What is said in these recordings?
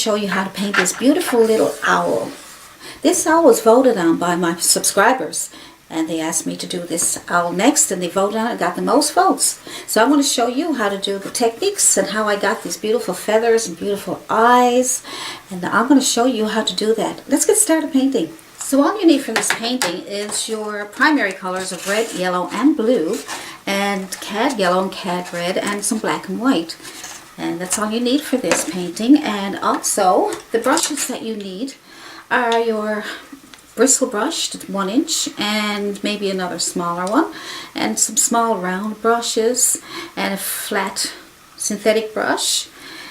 show you how to paint this beautiful little owl. This owl was voted on by my subscribers, and they asked me to do this owl next, and they voted on it and got the most votes. So I'm going to show you how to do the techniques and how I got these beautiful feathers and beautiful eyes, and I'm going to show you how to do that. Let's get started painting. So all you need for this painting is your primary colors of red, yellow, and blue, and cad yellow and cad red, and some black and white. And that's all you need for this painting. And also, the brushes that you need are your bristle brush, 1 inch, and maybe another smaller one, and some small round brushes, and a flat synthetic brush,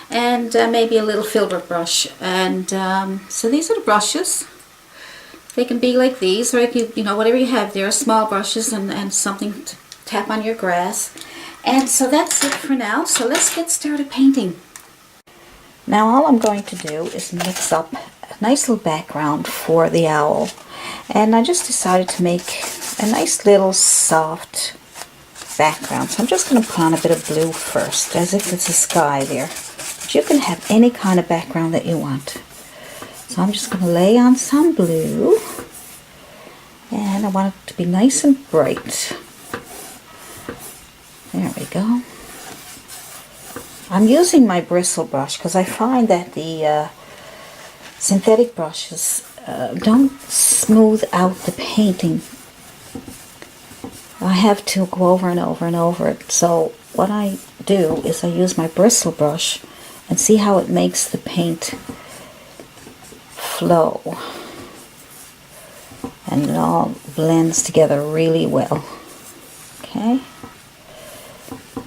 and maybe a little filbert brush. And so these are the brushes. They can be like these, or you know, whatever you have there, small brushes and something to tap on your grass. And so that's it for now. So let's get started painting. Now all I'm going to do is mix up a nice little background for the owl. And I just decided to make a nice little soft background. So I'm just going to put on a bit of blue first, as if it's a sky there. But you can have any kind of background that you want. So I'm just going to lay on some blue, and I want it to be nice and bright. There we go. I'm using my bristle brush because I find that the synthetic brushes don't smooth out the painting. I have to go over and over and over it. So what I do is I use my bristle brush and see how it makes the paint flow, and it all blends together really well. Okay,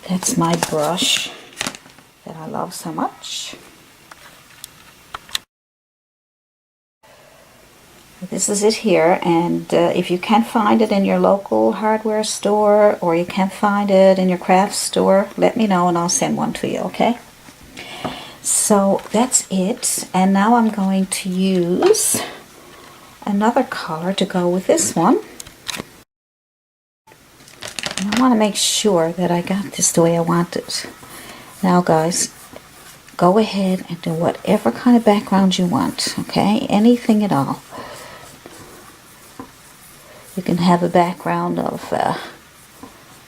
that's my brush that I love so much. This is it here, and if you can't find it in your local hardware store, or you can't find it in your craft store, let me know and I'll send one to you, okay? So that's it, and now I'm going to use another color to go with this one. And I want to make sure that I got this the way I want it. Now guys, go ahead and do whatever kind of background you want, okay? Anything at all. You can have a background of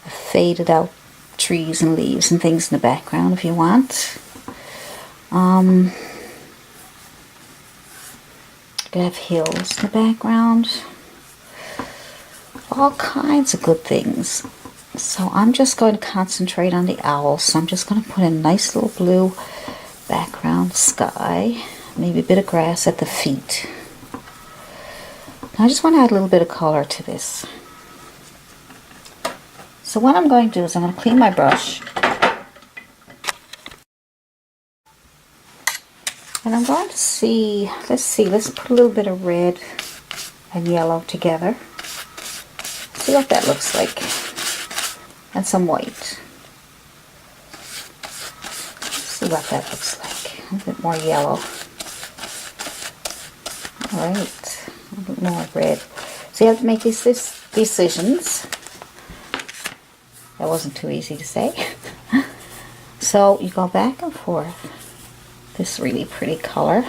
faded out trees and leaves and things in the background if you want. You could have hills in the background. All kinds of good things. So I'm just going to concentrate on the owl. So I'm just going to put in a nice little blue background, sky, maybe a bit of grass at the feet. I just want to add a little bit of color to this. So what I'm going to do is I'm going to clean my brush. And I'm going to see, let's put a little bit of red and yellow together. See what that looks like. And some white. See what that looks like. A bit more yellow. Alright. A bit more red. So you have to make these decisions. That wasn't too easy to say. So you go back and forth. This really pretty color.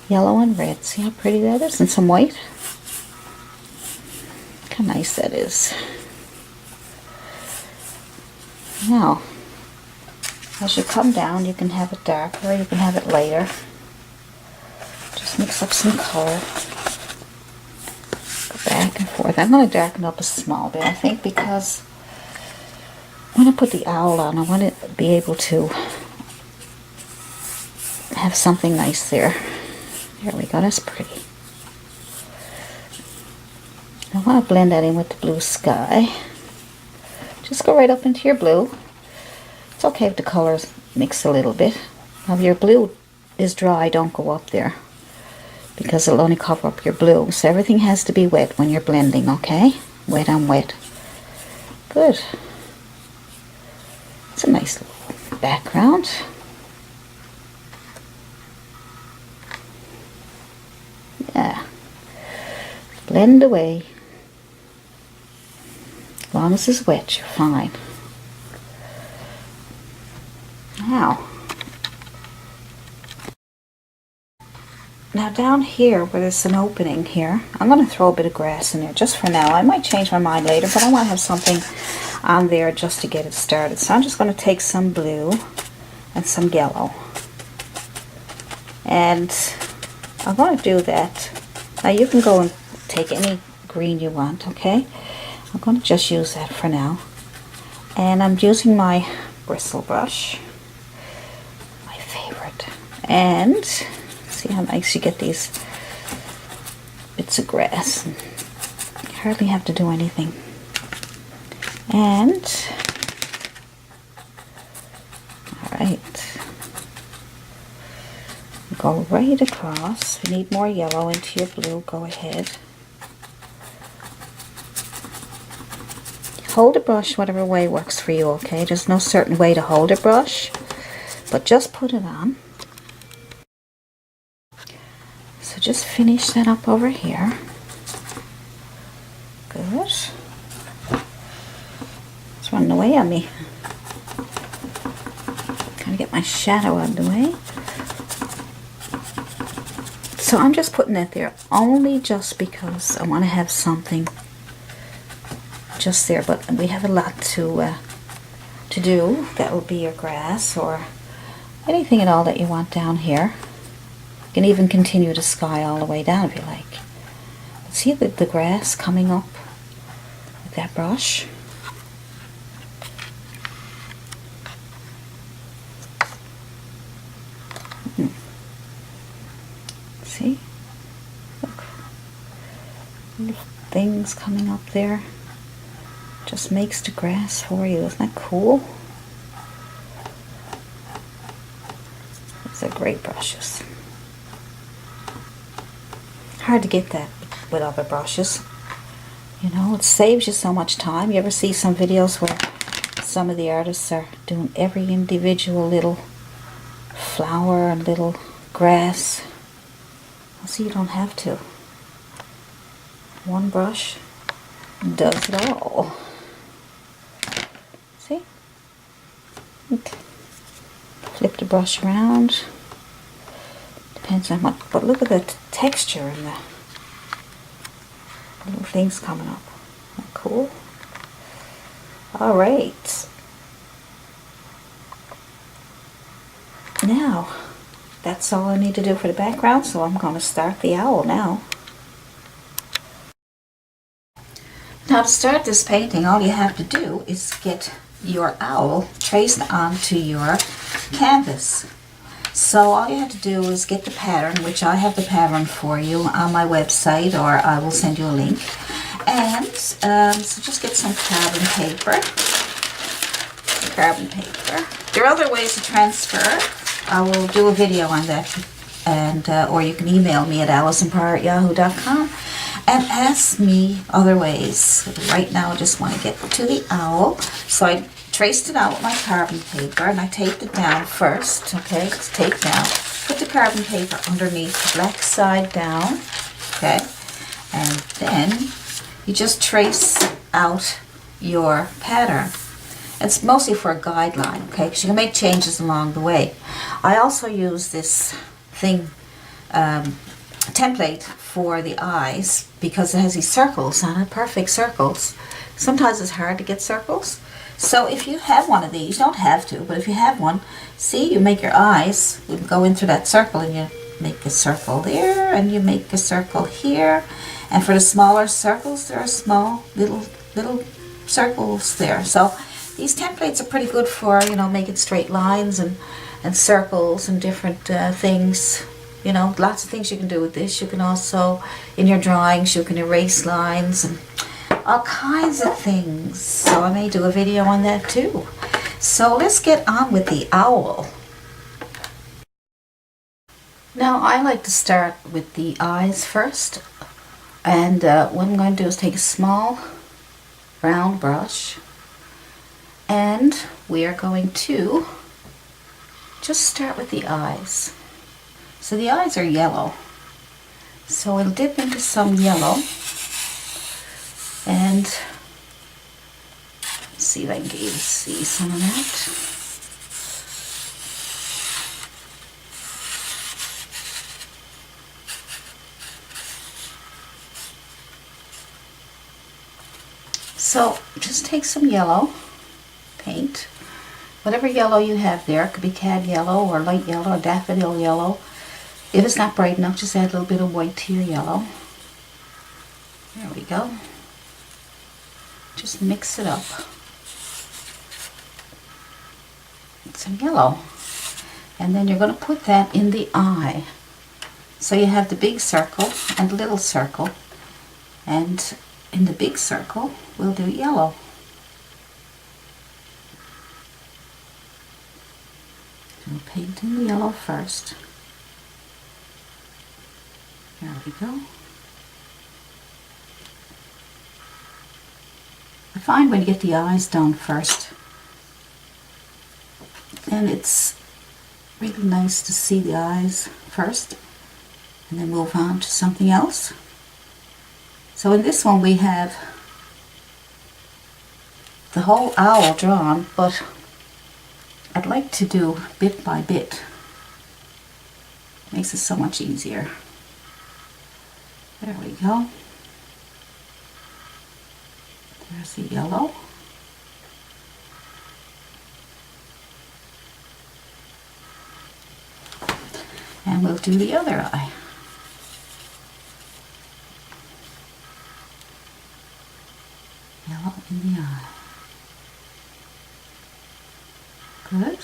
Yellow and red. See how pretty that is? And some white. Look how nice that is. Now, as you come down, you can have it darker, you can have it lighter. Just mix up some color. Go back and forth. I'm going to darken up a small bit, I think, because when I put the owl on, I want to be able to have something nice there. There we go, that's pretty. I want to blend that in with the blue sky. Just go right up into your blue. It's okay if the colors mix a little bit. Now if your blue is dry, don't go up there, because it'll only cover up your blue. So everything has to be wet when you're blending, okay? Wet on wet. Good. It's a nice little background. Yeah. Blend away. As long as it's wet, you're fine. Now, Now down here where there's an opening here, I'm going to throw a bit of grass in there just for now. I might change my mind later, but I want to have something on there just to get it started. So I'm just going to take some blue and some yellow. And I'm going to do that. Now you can go and take any green you want, okay? I'm going to just use that for now. And I'm using my bristle brush, my favorite. And see how nice you get these bits of grass. You hardly have to do anything. And, alright, go right across. If you need more yellow into your blue, go ahead. Hold a brush whatever way works for you, okay? There's no certain way to hold a brush, but just put it on. So just finish that up over here. Good. It's running away on me. Kind of get my shadow out of the way. So I'm just putting that there only just because I want to have something just there, but we have a lot to do. That will be your grass or anything at all that you want down here. You can even continue the sky all the way down if you like. See the grass coming up with that brush? See? Look. Little things coming up there. Just makes the grass for you. Isn't that cool? These are great brushes. Hard to get that with other brushes. You know, it saves you so much time. You ever see some videos where some of the artists are doing every individual little flower and little grass? Well, see, you don't have to. One brush does it all. See? Okay. Flip the brush around. Depends on what, but look at the texture and the little things coming up. Isn't that cool? Alright. Now, that's all I need to do for the background, so I'm going to start the owl now. Now to start this painting, all you have to do is get your owl traced onto your canvas. So all you have to do is get the pattern, which I have the pattern for you on my website, or I will send you a link. And so just get some carbon paper. There are other ways to transfer. I will do a video on that, and or you can email me at allisonpryor@yahoo.com and ask me other ways. Right now I just want to get to the owl. So I traced it out with my carbon paper and I taped it down first. Okay, it's taped down. Put the carbon paper underneath, the black side down. Okay, and then you just trace out your pattern. It's mostly for a guideline, okay, because you can make changes along the way. I also use this thing, template for the eyes, because it has these circles on it, perfect circles. Sometimes it's hard to get circles. So if you have one of these, you don't have to, but if you have one, see, you make your eyes, you go into that circle and you make a circle there, and you make a circle here. And for the smaller circles, there are small little circles there. So these templates are pretty good for, you know, making straight lines and circles and different things. You know, lots of things you can do with this. You can also, in your drawings, you can erase lines and all kinds of things. So I may do a video on that too. So let's get on with the owl. Now I like to start with the eyes first. And what I'm going to do is take a small round brush, and we are going to just start with the eyes. So the eyes are yellow, so we'll dip into some yellow and see if I can get you to see some of that. So just take some yellow paint, whatever yellow you have there. It could be cad yellow or light yellow or daffodil yellow. If it's not bright enough, just add a little bit of white to your yellow. There we go. Just mix it up. Some yellow. And then you're going to put that in the eye. So you have the big circle and the little circle. And in the big circle, we'll do yellow. We'll paint in the yellow first. There we go. I find when you get the eyes done first, then it's really nice to see the eyes first and then move on to something else. So in this one we have the whole owl drawn, but I'd like to do bit by bit. Makes it so much easier. There we go. There's the yellow. And we'll do the other eye. Yellow in the eye. Good.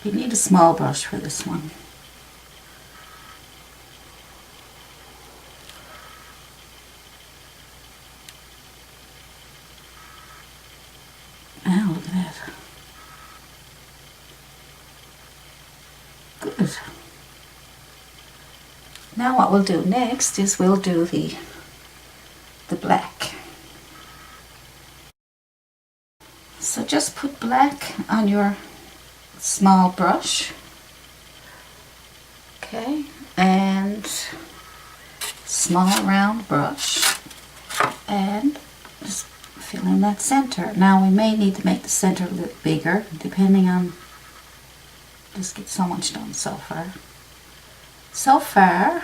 You need a small brush for this one. Now look at that. Good. Now what we'll do next is we'll do the black. So just put black on your small brush. Okay, and small round brush, and just fill in that center. Now we may need to make the center a little bigger, depending on, just get so much done so far. So far,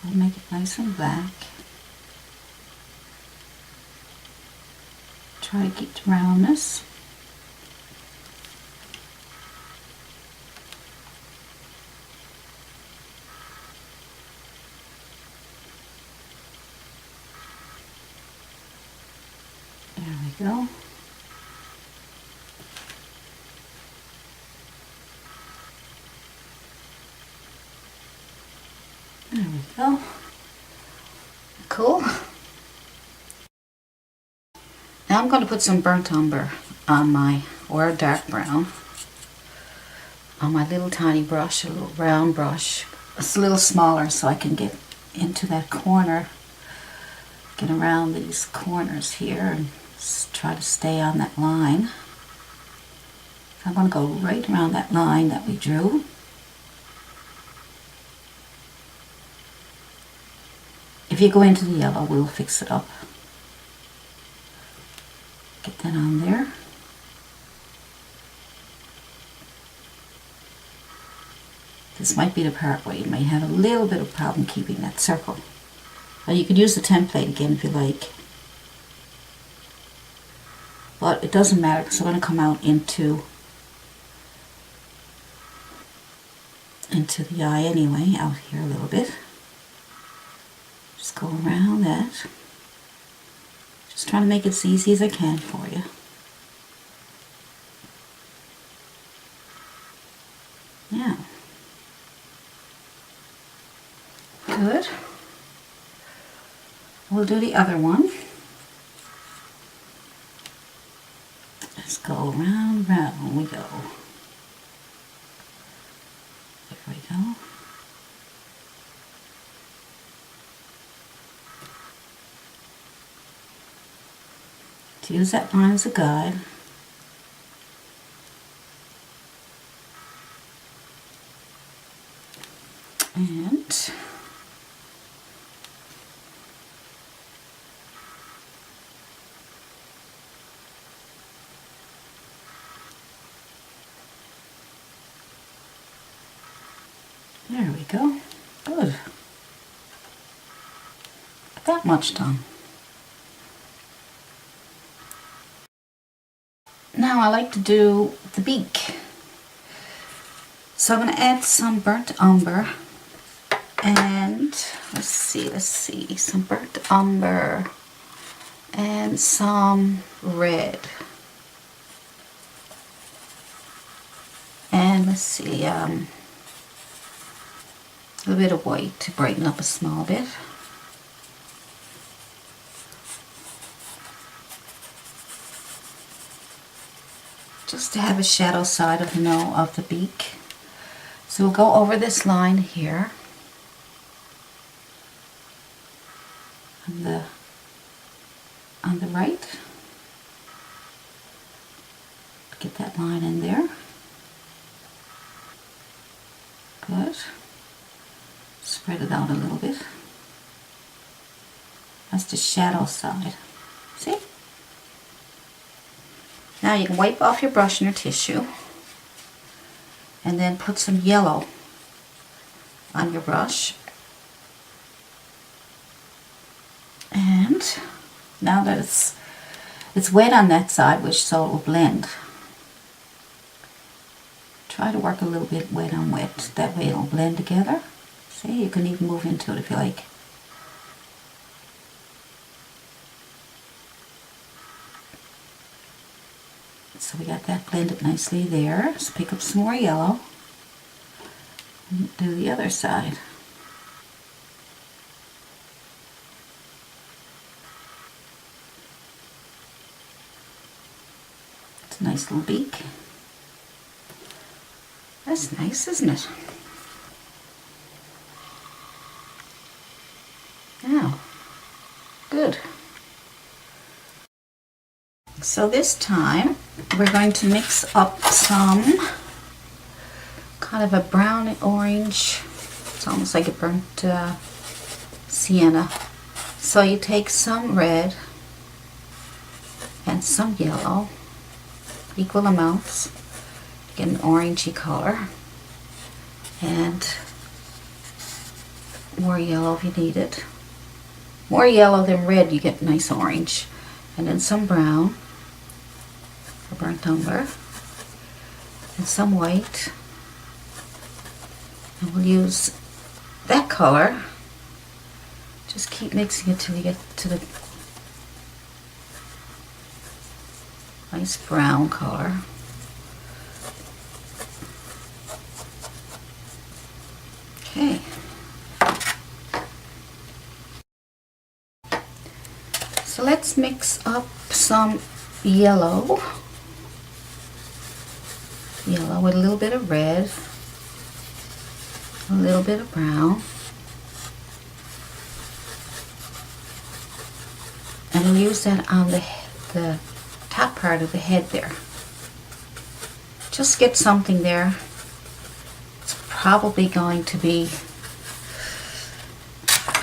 we'll make it nice and black. Try to get the roundness. There we go. There we go. Cool. Now I'm going to put some burnt umber on my, or a dark brown, on my little tiny brush, a little round brush. It's a little smaller so I can get into that corner, get around these corners here and try to stay on that line. So I'm going to go right around that line that we drew. If you go into the yellow, we'll fix it up. Get that on there. This might be the part where you may have a little bit of problem keeping that circle. Or you could use the template again if you like. But it doesn't matter because I'm going to come out into the eye anyway, out here a little bit. Just go around that. Just trying to make it as easy as I can for you. Yeah. Good. We'll do the other one. Let's go round, round we go. There we go. To use that line as a guide. And there we go. Good. that much done. Now I like to do the beak. So I'm going to add some burnt umber and let's see, some burnt umber and some red. And let's see, a little bit of white to brighten up a small bit. Just to have a shadow side of the beak. So we'll go over this line here on the right. Get that line in there. Good. Spread it out a little bit. That's the shadow side. See? Now you can wipe off your brush and your tissue and then put some yellow on your brush. And now that it's wet on that side, so it will blend. Try to work a little bit wet on wet, that way it'll blend together. See, you can even move into it if you like. So we got that blended nicely there. Let's pick up some more yellow and do the other side. It's a nice little beak. That's nice, isn't it? Now, good. So this time we're going to mix up some kind of a brown orange. It's almost like a burnt sienna. So you take some red and some yellow, equal amounts, get an orangey color, and more yellow if you need it. More yellow than red, you get nice orange. And then some brown, or burnt umber, and some white. And we'll use that color. Just keep mixing it till you get to the nice brown color. Okay. So let's mix up some yellow with a little bit of red, a little bit of brown, and we'll use that on the top part of the head there. Just get something there. It's probably going to be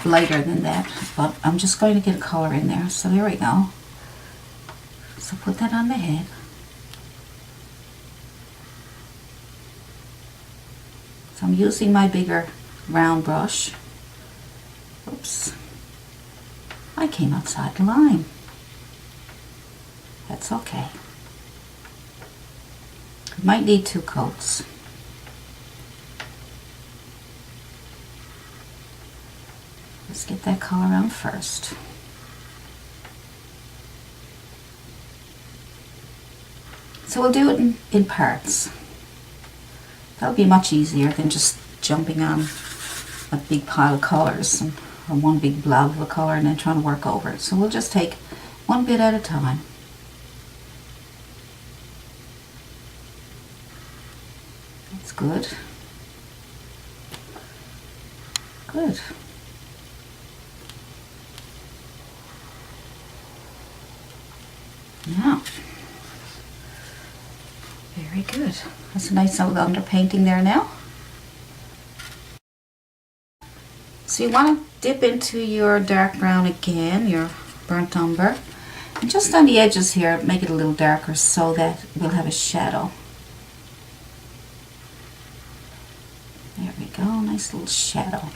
lighter than that, but I'm just going to get a color in there. So there we go. So put that on the head. So I'm using my bigger round brush. Oops. I came outside the line. That's okay. Might need 2 coats. Let's get that color on first. So we'll do it in parts. That'll be much easier than just jumping on a big pile of colors or one big blob of a color and then trying to work over it. So we'll just take one bit at a time. That's good. Good. Now, very good. That's a nice little underpainting there now. So you want to dip into your dark brown again, your burnt umber, and just on the edges here make it a little darker so that we'll have a shadow. There we go, nice little shadow.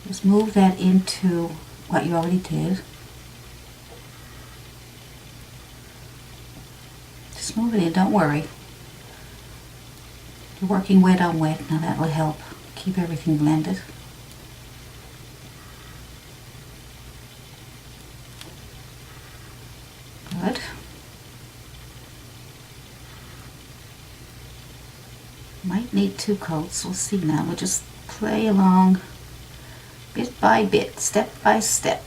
Just move that into what you already did. Just move it in, don't worry. You're working wet on wet, now that will help keep everything blended. Good. Might need 2 coats, we'll see now. We'll just play along bit by bit, step by step.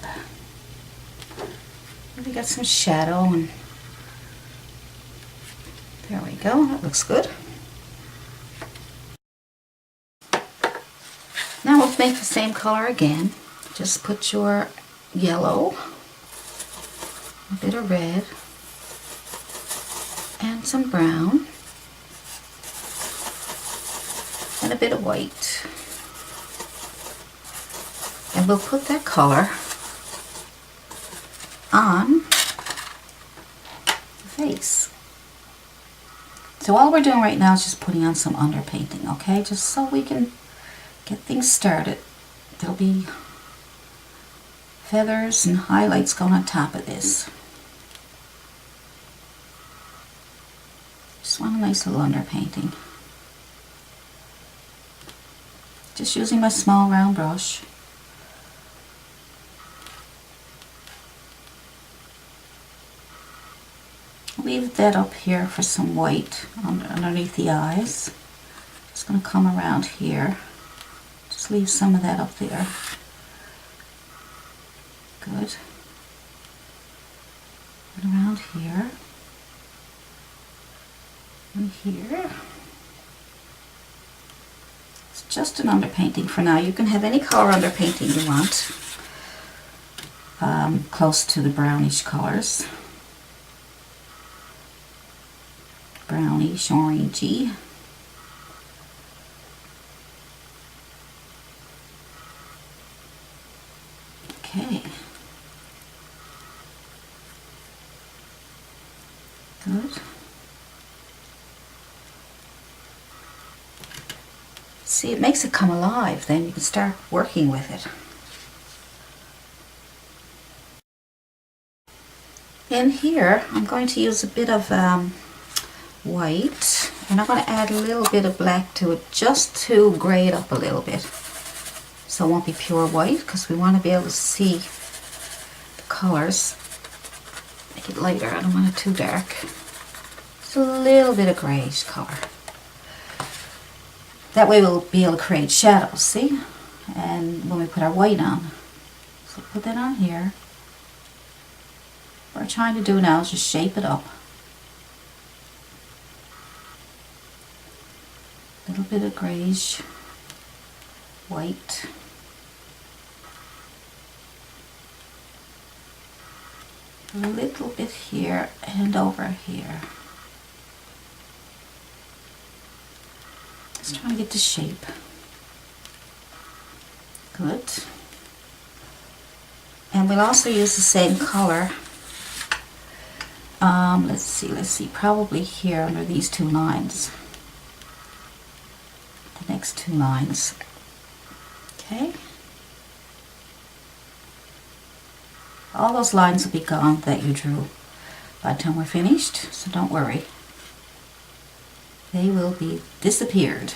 We got some shadow, and there we go, that looks good. Now we'll make the same color again. Just put your yellow, a bit of red, and some brown, and a bit of white. And we'll put that color on the face. So all we're doing right now is just putting on some underpainting, okay? Just so we can get things started. There'll be feathers and highlights going on top of this. Just want a nice little underpainting. Just using my small round brush. Leave that up here for some white underneath the eyes. Just going to come around here. Just leave some of that up there. Good. And around here. And here. It's just an underpainting for now. You can have any color underpainting you want. Close to the brownish colors. Brownish, orangey. Okay. Good. See, it makes it come alive, then you can start working with it. In here, I'm going to use a bit of white, and I'm going to add a little bit of black to it just to gray it up a little bit, so it won't be pure white, because we want to be able to see the colors. Make it lighter, I don't want it too dark. Just a little bit of grayish color. That way we'll be able to create shadows, see? And when we put our white on, so put that on here. What we're trying to do now is just shape it up. A little bit of grayish white. A little bit here and over here. Just trying to get the shape. Good. And we'll also use the same color. Let's see, probably here under these 2 lines. The next 2 lines. Okay. All those lines will be gone that you drew by the time we're finished, so don't worry. They will be disappeared.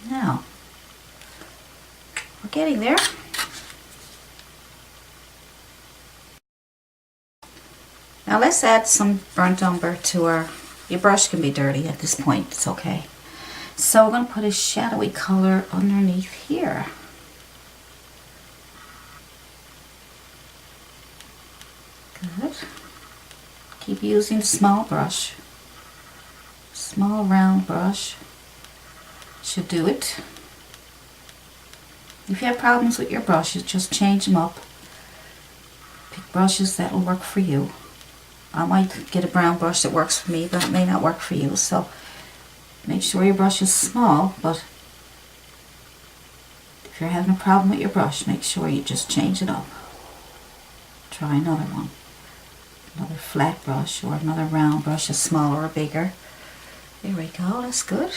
Now, we're getting there. Now let's add some burnt umber to our, your brush can be dirty at this point, it's okay. So we're going to put a shadowy color underneath here. Good. Keep using the small brush. Small round brush should do it. If you have problems with your brushes, just change them up. Pick brushes that will work for you. I might get a brown brush that works for me, but it may not work for you. So make sure your brush is small, but if you're having a problem with your brush, make sure you just change it up. Try another one. Another flat brush or another round brush, a smaller or bigger. There we go, that's good.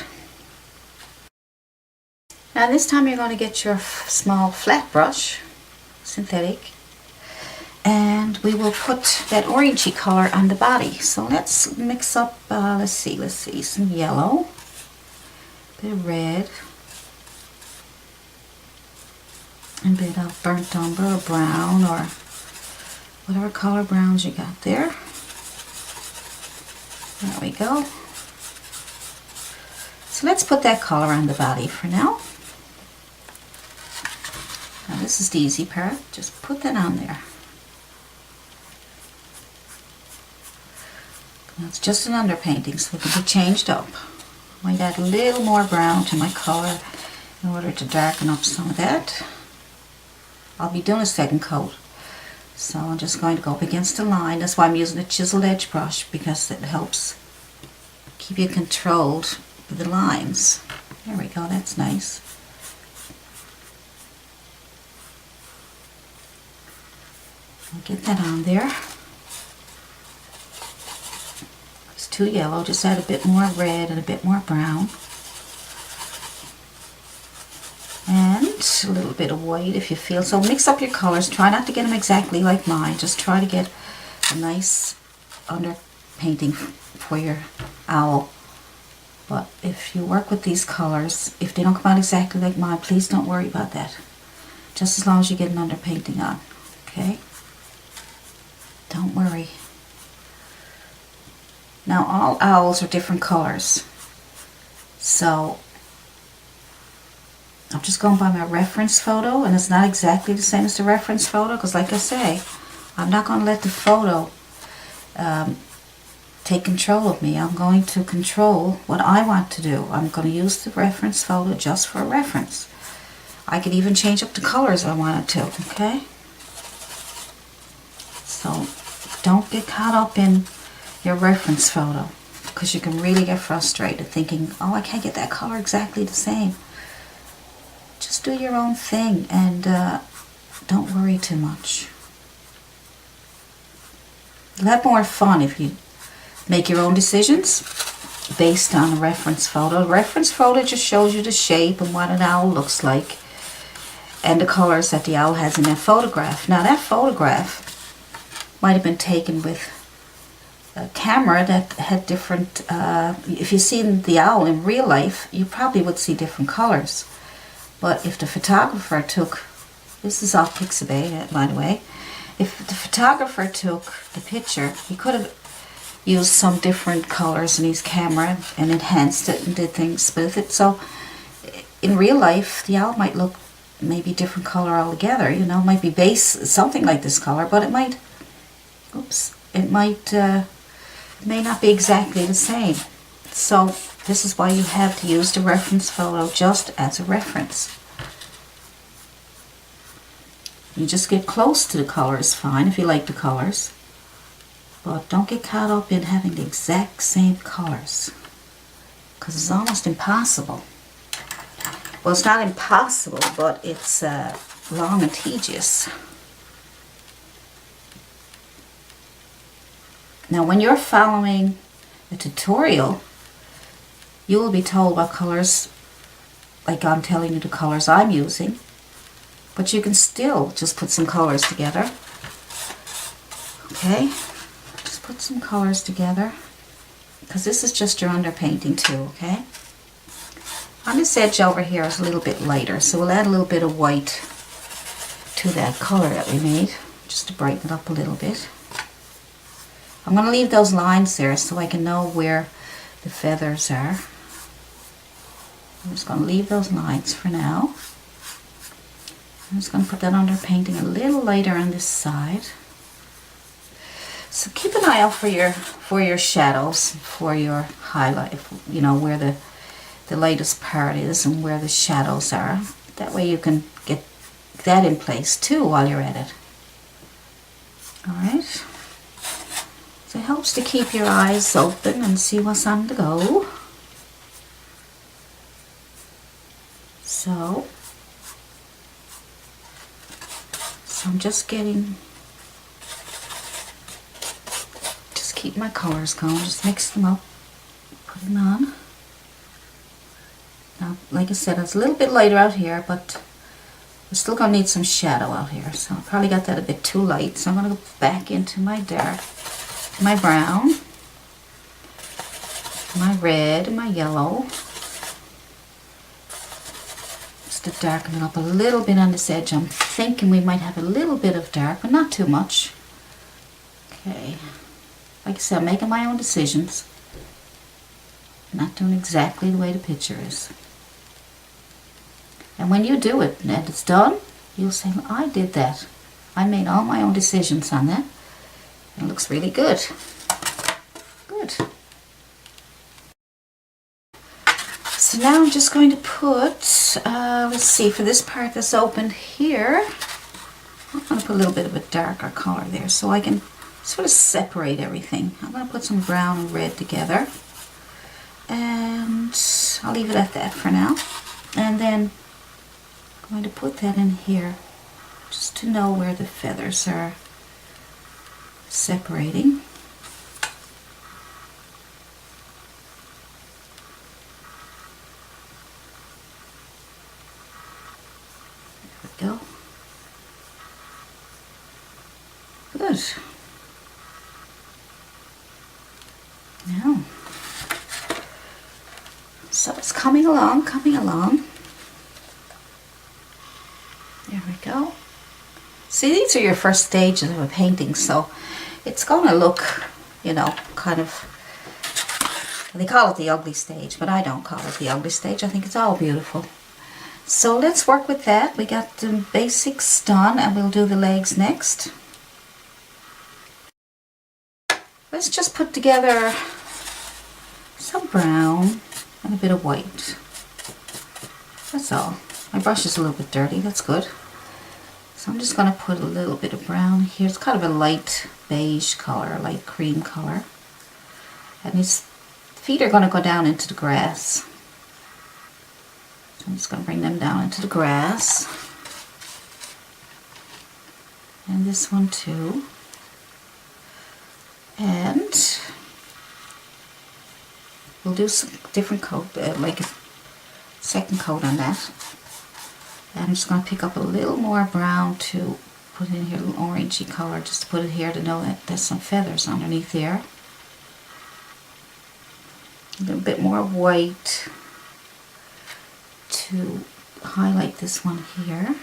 Now this time you're going to get your small flat brush, synthetic, and we will put that orangey color on the body. So let's mix up, let's see, some yellow, a bit of red, a bit of burnt umber or brown or whatever color browns you got there. There we go. So let's put that color on the body for now. Now this is the easy part, just put that on there. Now it's just an underpainting, so it can be changed up. I might add a little more brown to my color in order to darken up some of that. I'll be doing a second coat, so I'm just going to go up against the line. That's why I'm using a chiseled edge brush, because it helps keep you controlled with the lines. There we go, that's nice. I'll get that on there. It's too yellow, just add a bit more red and a bit more brown. And a little bit of white if you feel so. Mix up your colors. Try not to get them exactly like mine. Just try to get a nice underpainting for your owl. But if you work with these colors, if they don't come out exactly like mine, please don't worry about that. Just as long as you get an underpainting on. Okay? Don't worry. Now all owls are different colors. So I'm just going by my reference photo, and it's not exactly the same as the reference photo, because like I say, I'm not going to let the photo take control of me. I'm going to control what I want to do. I'm going to use the reference photo just for a reference. I could even change up the colors if I wanted to, okay? So don't get caught up in your reference photo, because you can really get frustrated thinking, oh, I can't get that color exactly the same. Just do your own thing and don't worry too much. You'll have more fun if you make your own decisions based on a reference photo. A reference photo just shows you the shape and what an owl looks like and the colors that the owl has in that photograph. Now that photograph might have been taken with a camera that had different, if you seen the owl in real life, you probably would see different colors. But if the photographer took, this is off Pixabay, by the way, if the photographer took the picture, he could have used some different colors in his camera and enhanced it and did things with it. So in real life, the owl might look maybe different color altogether. You know, it might be base something like this color, but it might, it may not be exactly the same. So this is why you have to use the reference photo just as a reference. You just get close to the colors, fine, if you like the colors. But don't get caught up in having the exact same colors, because it's almost impossible. Well, it's not impossible, but it's long and tedious. Now, when you're following a tutorial, you will be told what colors, like I'm telling you the colors I'm using, but you can still just put some colors together. Okay? Just put some colors together, because this is just your underpainting too, okay? On this edge over here is a little bit lighter, so we'll add a little bit of white to that color that we made, just to brighten it up a little bit. I'm going to leave those lines there so I can know where the feathers are. I'm just going to leave those lines for now. I'm just going to put that underpainting a little lighter on this side. So keep an eye out for your shadows, for your highlight, you know, where the lightest part is and where the shadows are. That way you can get that in place too while you're at it. Alright. So it helps to keep your eyes open and see what's on the go. So I'm just keep my colors going, just mix them up, put them on. Now like I said, it's a little bit lighter out here, but we're still going to need some shadow out here. So I probably got that a bit too light. So I'm going to go back into my dark, my brown, my red, and my yellow. Just to darken it up a little bit on this edge. I'm thinking we might have a little bit of dark, but not too much. Okay. Like I said, I'm making my own decisions. Not doing exactly the way the picture is. And when you do it and it's done, you'll say, well, I did that. I made all my own decisions on that. It looks really good. Good. So now I'm just going to put, let's see, for this part that's open here, I'm going to put a little bit of a darker color there so I can sort of separate everything. I'm going to put some brown and red together. And I'll leave it at that for now. And then I'm going to put that in here just to know where the feathers are separating. There we go. Good. Now, so it's coming along, coming along. There we go. See, these are your first stages of a painting, so it's going to look, you know, kind of, they call it the ugly stage, but I don't call it the ugly stage. I think it's all beautiful. So let's work with that. We got the basics done, and we'll do the legs next. Let's just put together some brown and a bit of white. That's all. My brush is a little bit dirty, that's good. So I'm just going to put a little bit of brown here. It's kind of a light beige color, light cream color. And his feet are going to go down into the grass. So I'm just going to bring them down into the grass. And this one too. And we'll do some different coat, like a second coat on that. And I'm just going to pick up a little more brown to put in here, a little orangey color, just to put it here to know that there's some feathers underneath there. A little bit more white to highlight this one here.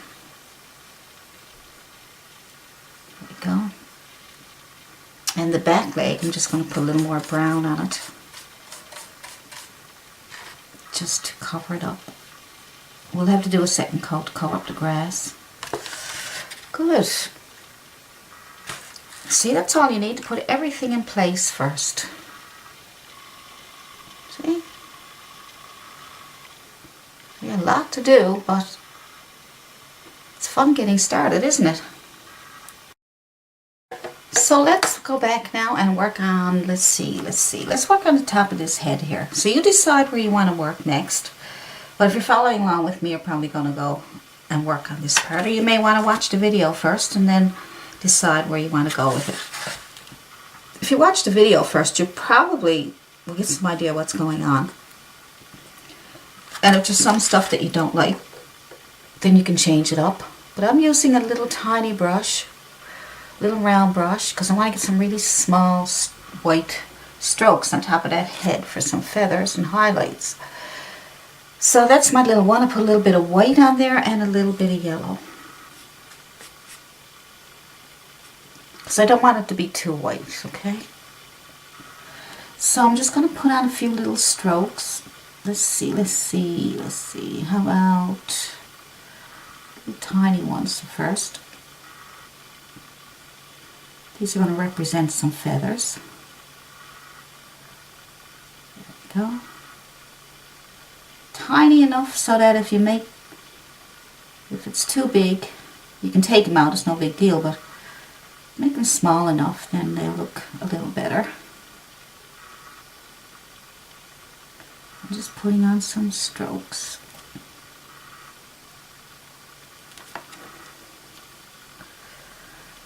There we go. And the back leg, I'm just going to put a little more brown on it, just to cover it up. We'll have to do a second coat to cover up the grass. Good. See, that's all you need to put everything in place first. See? We got a lot to do, but it's fun getting started, isn't it? So let's go back now and work on, let's work on the top of this head here. So you decide where you want to work next. But if you're following along with me, you're probably going to go and work on this part. Or you may want to watch the video first and then decide where you want to go with it. If you watch the video first, you probably will get some idea what's going on. And if there's some stuff that you don't like, then you can change it up. But I'm using a little tiny brush, little round brush, because I want to get some really small white strokes on top of that head for some feathers and highlights. So that's my little one. I put a little bit of white on there and a little bit of yellow. Because I don't want it to be too white, okay? So I'm just going to put on a few little strokes. Let's see. How about little tiny ones first? These are going to represent some feathers. There we go. Tiny enough so that if it's too big, you can take them out, it's no big deal, but make them small enough, then they'll look a little better. I'm just putting on some strokes.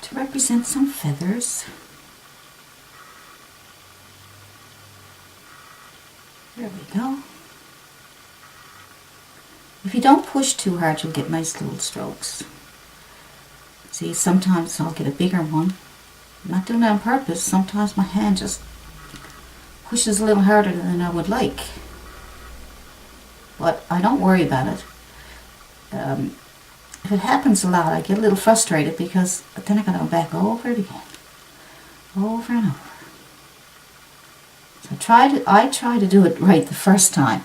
To represent some feathers. There we go. If you don't push too hard, you'll get nice little strokes. See, sometimes I'll get a bigger one. I'm not doing that on purpose. Sometimes my hand just pushes a little harder than I would like. But I don't worry about it. If it happens a lot, I get a little frustrated because then I gotta go back over it again. Over and over. So I try to do it right the first time.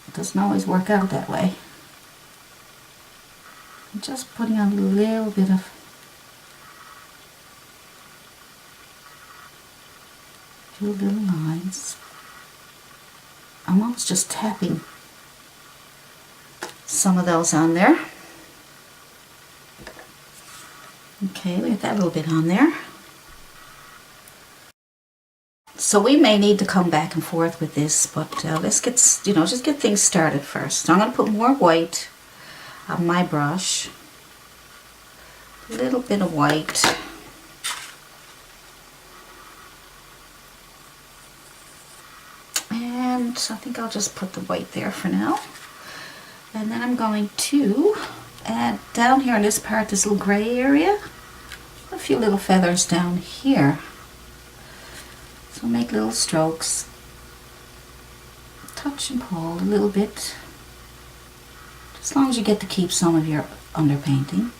It doesn't always work out that way. I'm just putting on a little bit of few little lines. I'm almost just tapping some of those on there. Okay, we got that little bit on there. So we may need to come back and forth with this, but let's get, just get things started first. So I'm going to put more white on my brush. A little bit of white. And I think I'll just put the white there for now. And then I'm going to add down here in this part, this little gray area, a few little feathers down here. So make little strokes, touch and pull a little bit, as long as you get to keep some of your underpainting.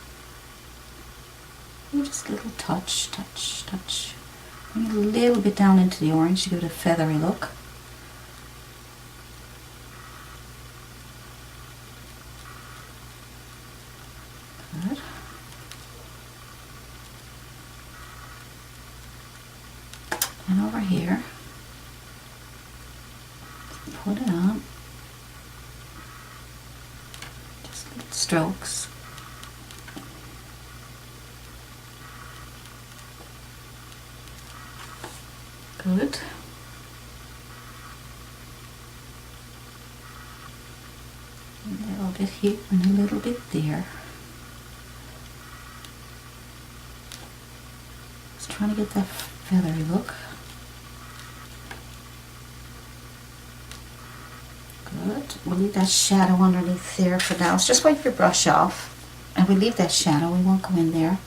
And just a little touch, touch, touch. Bring it a little bit down into the orange to give it a feathery look. Good. And over here, put it on, just little strokes. Good. A little bit here and a little bit there. Just trying to get that feathery look. Good. We'll leave that shadow underneath there for now. So just wipe your brush off. And we leave that shadow. We won't go in there.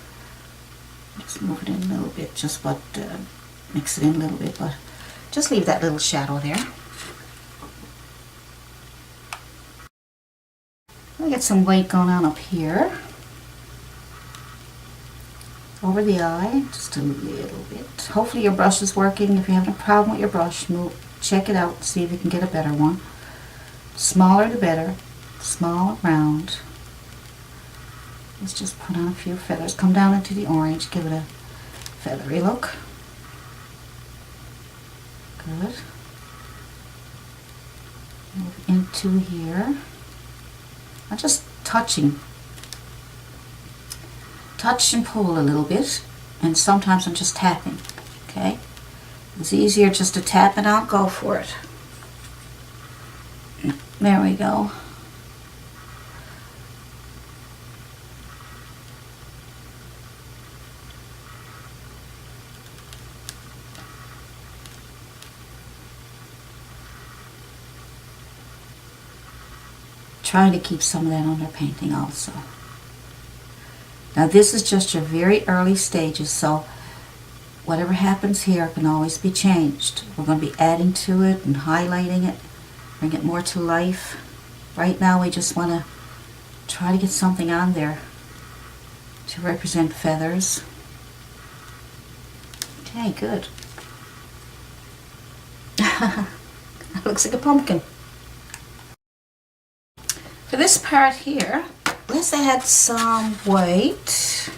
Just move it in a little bit. Just mix it in a little bit. But just leave that little shadow there. We get some white going on up here. Over the eye. Just a little bit. Hopefully your brush is working. If you're having a problem with your brush, check it out. See if you can get a better one. Smaller the better. Small, round. Let's just put on a few feathers. Come down into the orange. Give it a feathery look. Good. Move into here. I'm just touching. Touch and pull a little bit. And sometimes I'm just tapping. Okay? It's easier just to tap and I'll go for it. There we go. Trying to keep some of that underpainting also. Now this is just your very early stages, so whatever happens here can always be changed. We're going to be adding to it and highlighting it. Bring it more to life. Right now we just want to try to get something on there to represent feathers. Okay, good. That looks like a pumpkin. For this part here, let's add some white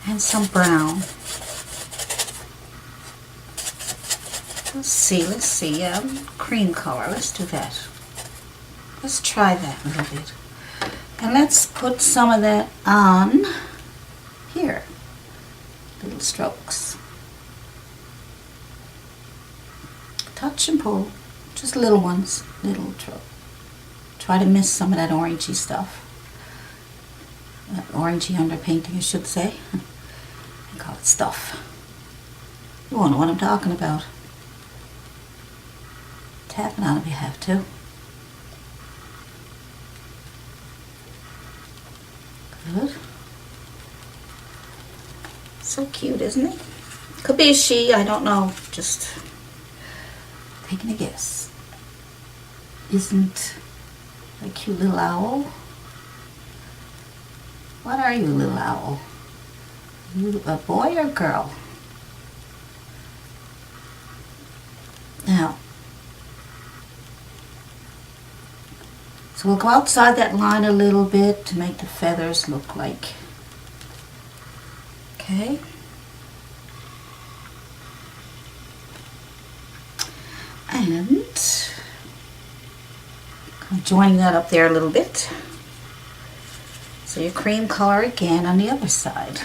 and some brown. Let's see, cream color, let's do that. Let's try that a little bit. And let's put some of that on here. Little strokes. Touch and pull, just little ones, little strokes. Try to miss some of that orangey stuff. That orangey underpainting, I should say. I call it stuff. You won't know what I'm talking about. Tap it on if you have to. So cute, isn't he? Could be a she, I don't know. Just taking a guess. Isn't a cute little owl? What are you, little owl? You a boy or girl? Now, so we'll go outside that line a little bit to make the feathers look like. Okay. And I'm joining that up there a little bit. So your cream color again on the other side.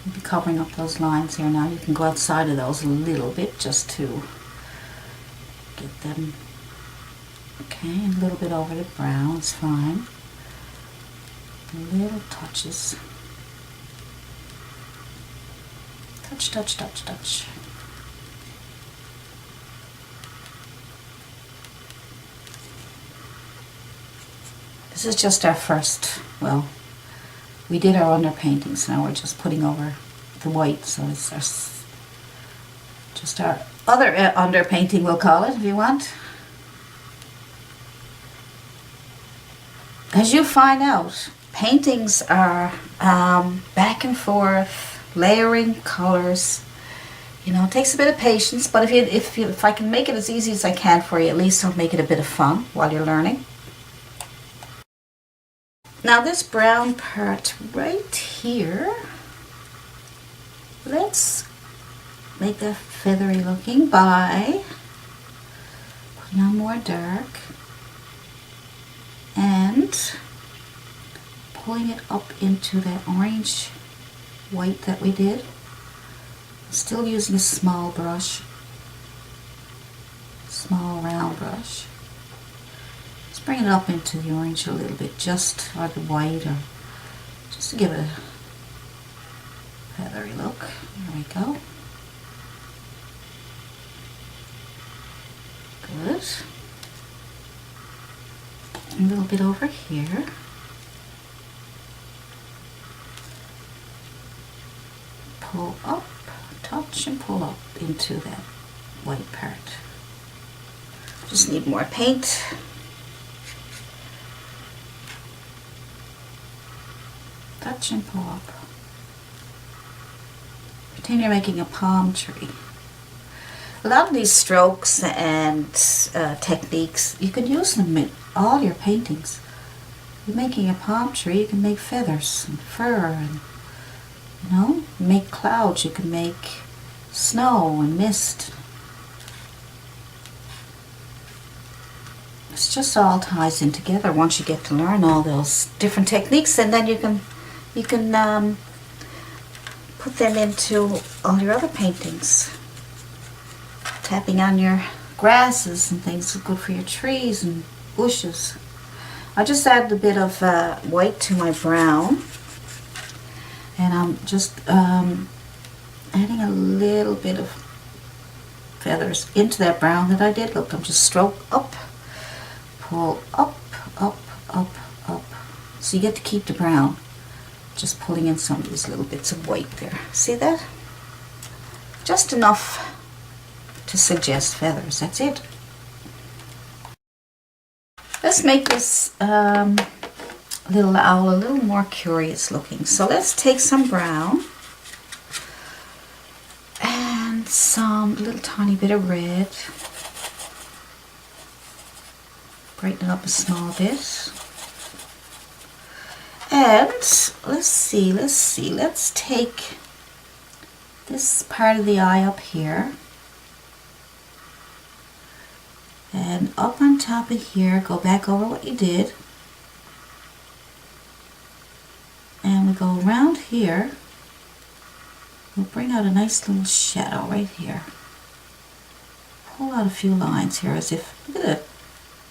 You'll be covering up those lines here now. You can go outside of those a little bit just to get them. Okay, and a little bit over the brown is fine. Little touches. Touch, touch, touch, touch. This is just our first, well, we did our underpaintings, now we're just putting over the white, so it's just our other underpainting, we'll call it, if you want. As you find out, paintings are back and forth, layering colors. You know, it takes a bit of patience, but if I can make it as easy as I can for you, at least I'll make it a bit of fun while you're learning. Now this brown part right here, let's make that feathery looking by putting on more dark and pulling it up into that orange white that we did. Still using a small brush, small round brush. Just bring it up into the orange a little bit, just or the white, or just to give it a feathery look. There we go. Good. A little bit over here. Pull up, touch and pull up into that white part. Just need more paint. Touch and pull up. Pretend you're making a palm tree. A lot of these strokes and techniques, you can use them in all your paintings. You're making a palm tree, you can make feathers and fur, and you know, make clouds, you can make snow and mist. It's just all ties in together once you get to learn all those different techniques, and then you can put them into all your other paintings. Tapping on your grasses and things is good for your trees and bushes. I just added a bit of white to my brown, and I'm just adding a little bit of feathers into that brown that I did. Look, I'm just stroke up, pull up, up, up, up. So you get to keep the brown. Just pulling in some of these little bits of white there. See that? Just enough to suggest feathers. That's it. Let's make this little owl a little more curious looking. So let's take some brown and some little tiny bit of red. Brighten it up a small bit. And let's take this part of the eye up here, and up on top of here, go back over what you did, and we go around here. We'll bring out a nice little shadow right here. Pull out a few lines here as if, look at it,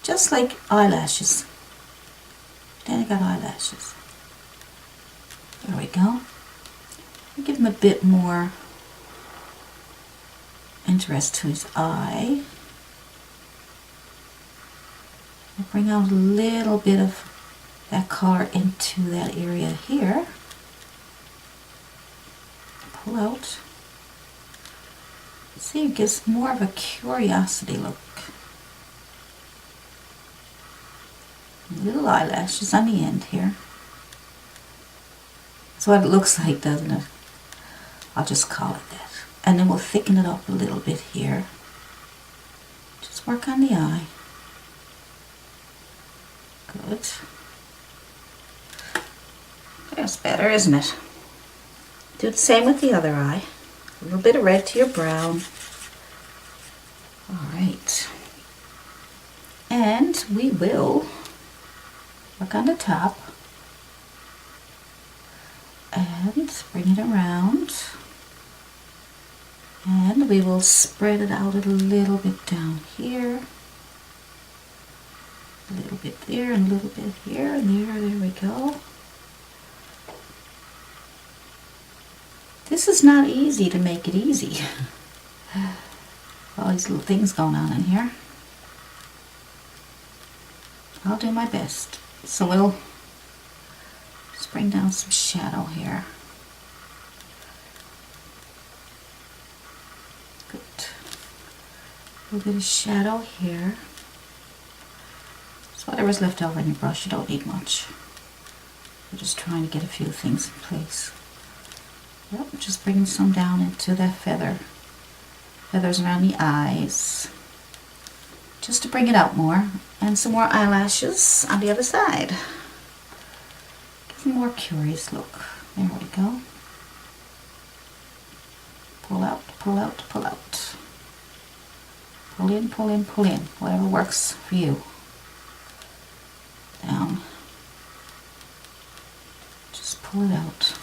just like eyelashes. Then I got eyelashes. There we go. Give him a bit more interest to his eye. I'll bring out a little bit of that color into that area here. Pull out. See, it gives more of a curiosity look. Little eyelashes on the end here. That's what it looks like, doesn't it? I'll just call it that. And then we'll thicken it up a little bit here. Just work on the eye. Good. That's better, isn't it? Do the same with the other eye. A little bit of red to your brown. Alright. And we will work on the top and bring it around. And we will spread it out a little bit down here. A little bit there and a little bit here and there. There we go. This is not easy to make it easy. All these little things going on in here. I'll do my best. So we'll just bring down some shadow here. Good. A little bit of shadow here. So whatever's left over in your brush, you don't need much. We're just trying to get a few things in place. Yep, just bringing some down into that feathers around the eyes, just to bring it out more, and some more eyelashes on the other side. Give them a more curious look. There we go. Pull out, pull out, pull out. Pull in, pull in, pull in. Whatever works for you. Down. Just pull it out.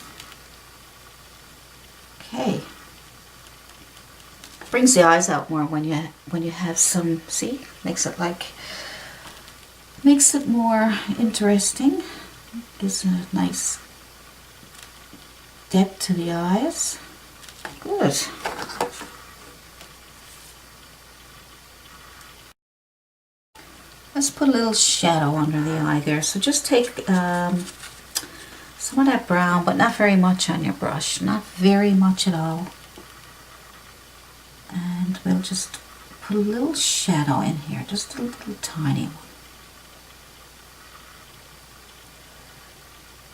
Okay. Brings the eyes out more when you have some, see, makes it more interesting. Gives a nice depth to the eyes. Good. Let's put a little shadow under the eye there. So just take some of that brown, but not very much on your brush. Not very much at all. And we'll just put a little shadow in here, just a little tiny one.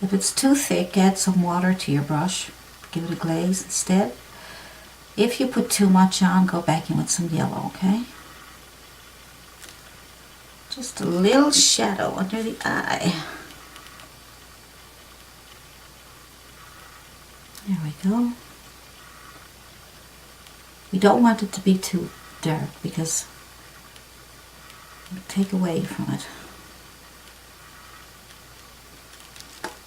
If it's too thick, add some water to your brush. Give it a glaze instead. If you put too much on, go back in with some yellow, okay? Just a little shadow under the eye. There we go. We don't want it to be too dark because it'll take away from it.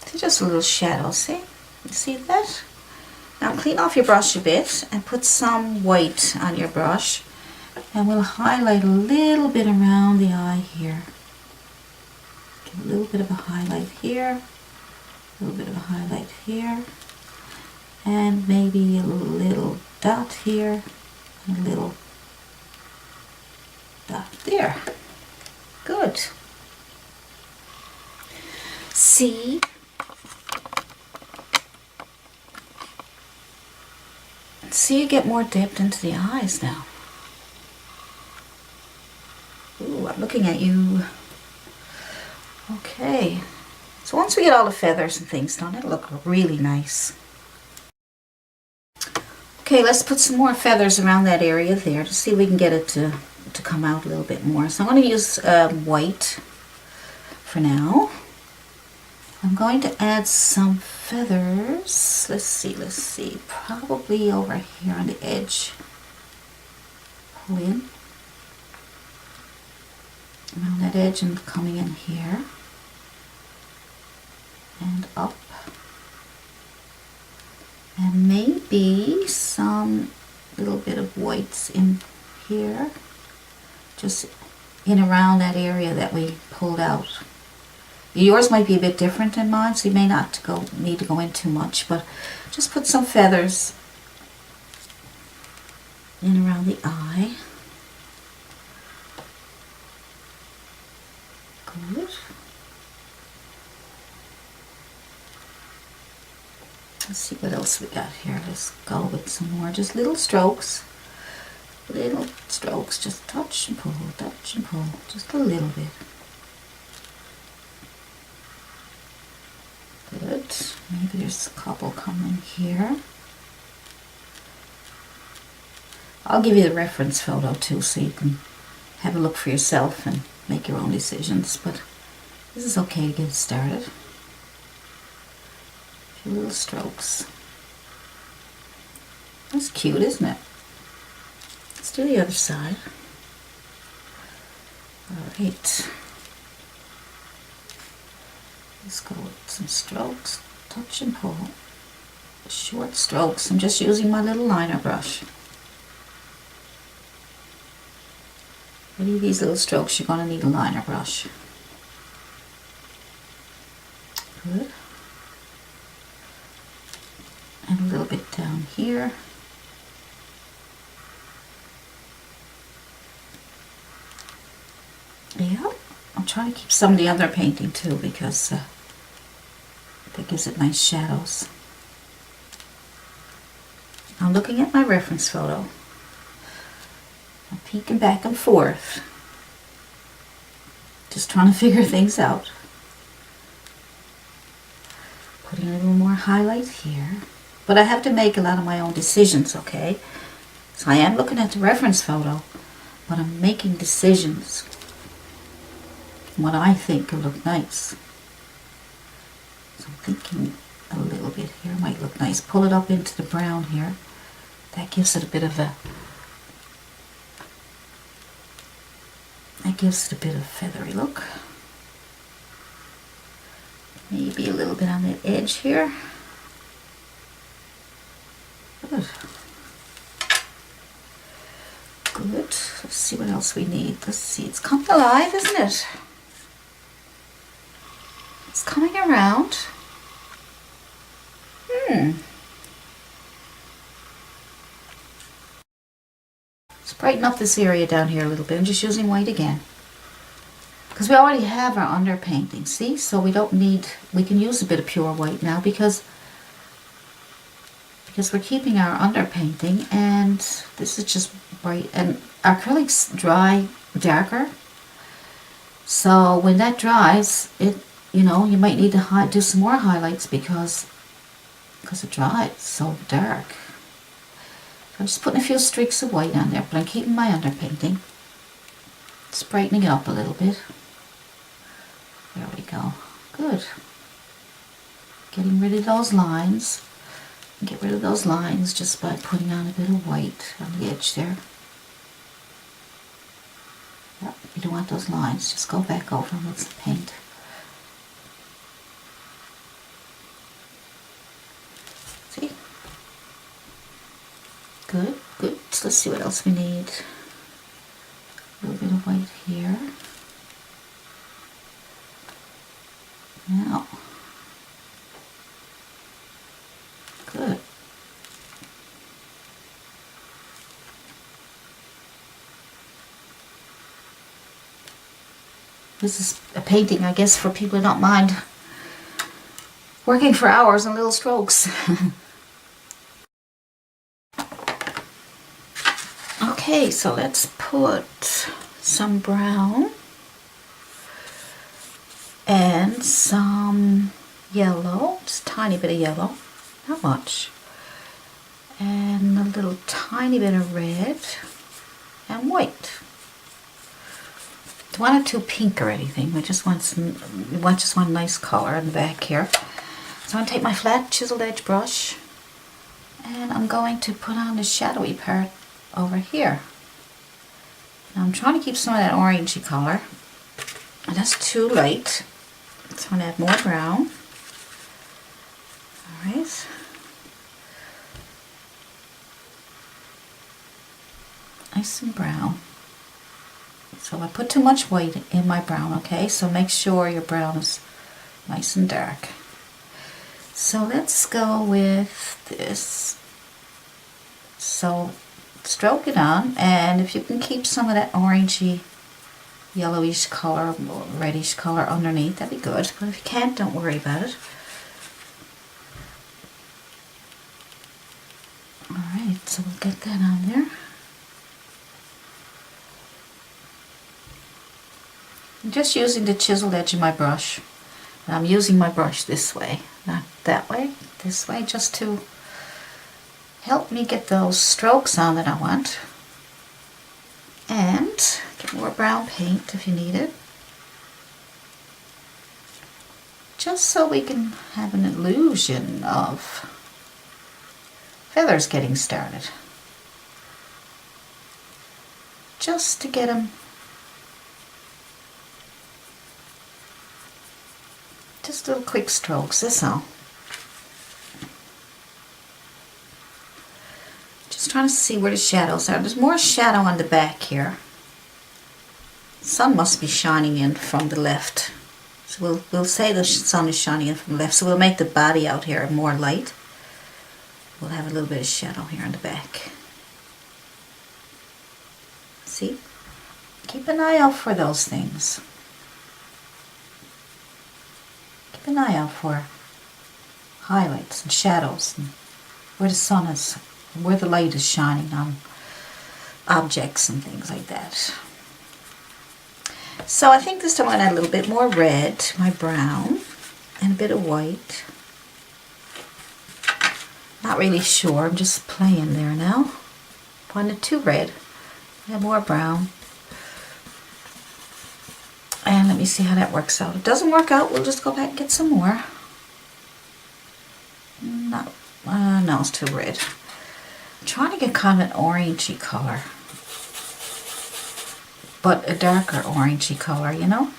So just a little shadow, see? You see that? Now clean off your brush a bit and put some white on your brush, and we'll highlight a little bit around the eye here. Give a little bit of a highlight here, a little bit of a highlight here, and maybe a little dot here, and a little dot there. Good. See? See, you get more depth into the eyes now. Ooh, I'm looking at you. Okay. So once we get all the feathers and things done, it'll look really nice. Okay, let's put some more feathers around that area there to see if we can get it to come out a little bit more. So I'm going to use white for now. I'm going to add some feathers. Let's see. Probably over here on the edge. Pull in around that edge and coming in here and up. And maybe some little bit of whites in here, just in around that area that we pulled out. Yours might be a bit different than mine, so you may not need to go in too much, but just put some feathers in around the eye. Good. Let's see what else we got here. Let's go with some more, just little strokes. Little strokes, just touch and pull, just a little bit. Good. Maybe there's a couple coming here. I'll give you the reference photo too, so you can have a look for yourself and make your own decisions, but this is okay to get started. A few little strokes. That's cute, isn't it? Let's do the other side. Alright. Let's go with some strokes, touch and pull. Short strokes. I'm just using my little liner brush. Any of these little strokes, you're going to need a liner brush. Good. And a little bit down here. Yeah, I'm trying to keep some of the underpainting too, because that gives it nice shadows. I'm looking at my reference photo. I'm peeking back and forth. Just trying to figure things out. Putting a little more highlight here. But I have to make a lot of my own decisions, okay? So I am looking at the reference photo, but I'm making decisions. What I think will look nice. So I'm thinking a little bit here might look nice. Pull it up into the brown here. That gives it a bit of a feathery look. Maybe a little bit on the edge here. Good. Good. Let's see what else we need. Let's see. It's coming alive, isn't it? It's coming around. Let's brighten up this area down here a little bit. I'm just using white again. Because we already have our underpainting, see? So we don't need, we can use a bit of pure white now because we're keeping our underpainting, and this is just bright. And acrylics dry darker. So when that dries, it, you know, you might need to do some more highlights because it dries so dark. I'm just putting a few streaks of white on there, but I'm keeping my underpainting. Just brightening it up a little bit. There we go. Good. Getting rid of those lines. Get rid of those lines just by putting on a bit of white on the edge there. Yep, you don't want those lines. Just go back over them with some paint. See? Good, good. So let's see what else we need. A little bit of white here. Now. Good. This is a painting, I guess, for people who don't mind working for hours on little strokes. Okay, so let's put some brown and some yellow, just a tiny bit of yellow, not much, and a little tiny bit of red and white. Don't want it too pink or anything. We just want a nice color in the back here. So I'm going to take my flat chiseled edge brush and I'm going to put on the shadowy part over here. Now I'm trying to keep some of that orangey color. And that's too light. So I'm going to add more brown. Alright. Nice and brown. So I put too much white in my brown, okay? So make sure your brown is nice and dark. So let's go with this. So stroke it on, and if you can keep some of that orangey, yellowish color, reddish color underneath, that'd be good. But if you can't, don't worry about it. so we'll get that on there. I'm just using the chiseled edge of my brush. And I'm using my brush this way, not that way, this way, just to help me get those strokes on that I want. And get more brown paint if you need it. Just so we can have an illusion of feathers getting started. Just to get them just little quick strokes, that's all. Just trying to see where the shadows are. There's more shadow on the back here. The sun must be shining in from the left. So we'll say the sun is shining in from the left. So we'll make the body out here more light. We'll have a little bit of shadow here on the back. See? Keep an eye out for those things. Keep an eye out for highlights and shadows and where the sun is, where the light is shining on objects and things like that. So I think this time I'm going to add a little bit more red to my brown and a bit of white. Not really sure, I'm just playing there now. Wanted too red. Add more brown. And let me see how that works out. If it doesn't work out, we'll just go back and get some more. No, it's too red. I'm trying to get kind of an orangey color. But a darker orangey color, you know?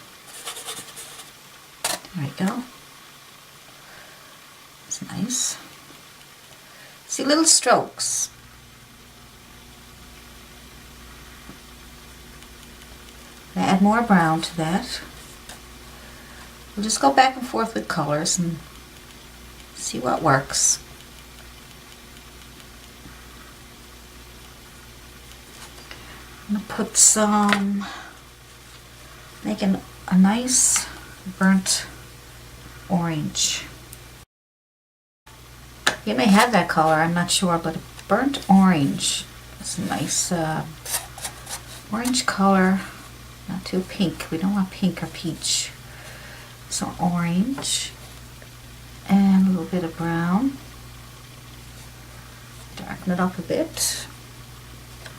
There we go. It's nice. See, little strokes. Add more brown to that. We'll just go back and forth with colors and see what works. I'm going to put some, making a nice burnt orange. You may have that color, I'm not sure, but a burnt orange is a nice orange color. Not too pink. We don't want pink or peach. So orange and a little bit of brown. Darken it up a bit.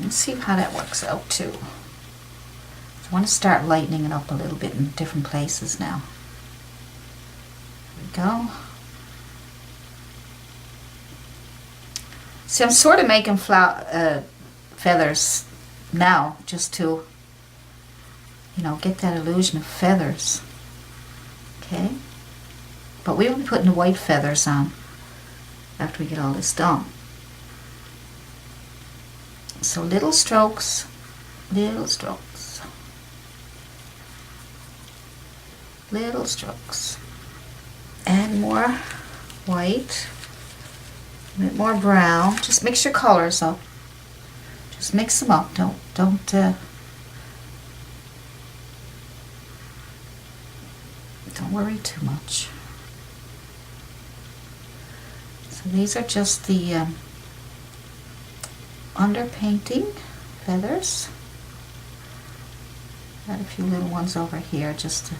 Let's see how that works out too. I want to start lightening it up a little bit in different places now. There we go. See, I'm sort of making feathers now just to, you know, get that illusion of feathers. Okay? But we will be putting the white feathers on after we get all this done. So little strokes, little strokes, little strokes. Add more white, a bit more brown. Just mix your colors up. Just mix them up. Don't worry too much. So these are just the underpainting feathers. Got a few little ones over here just to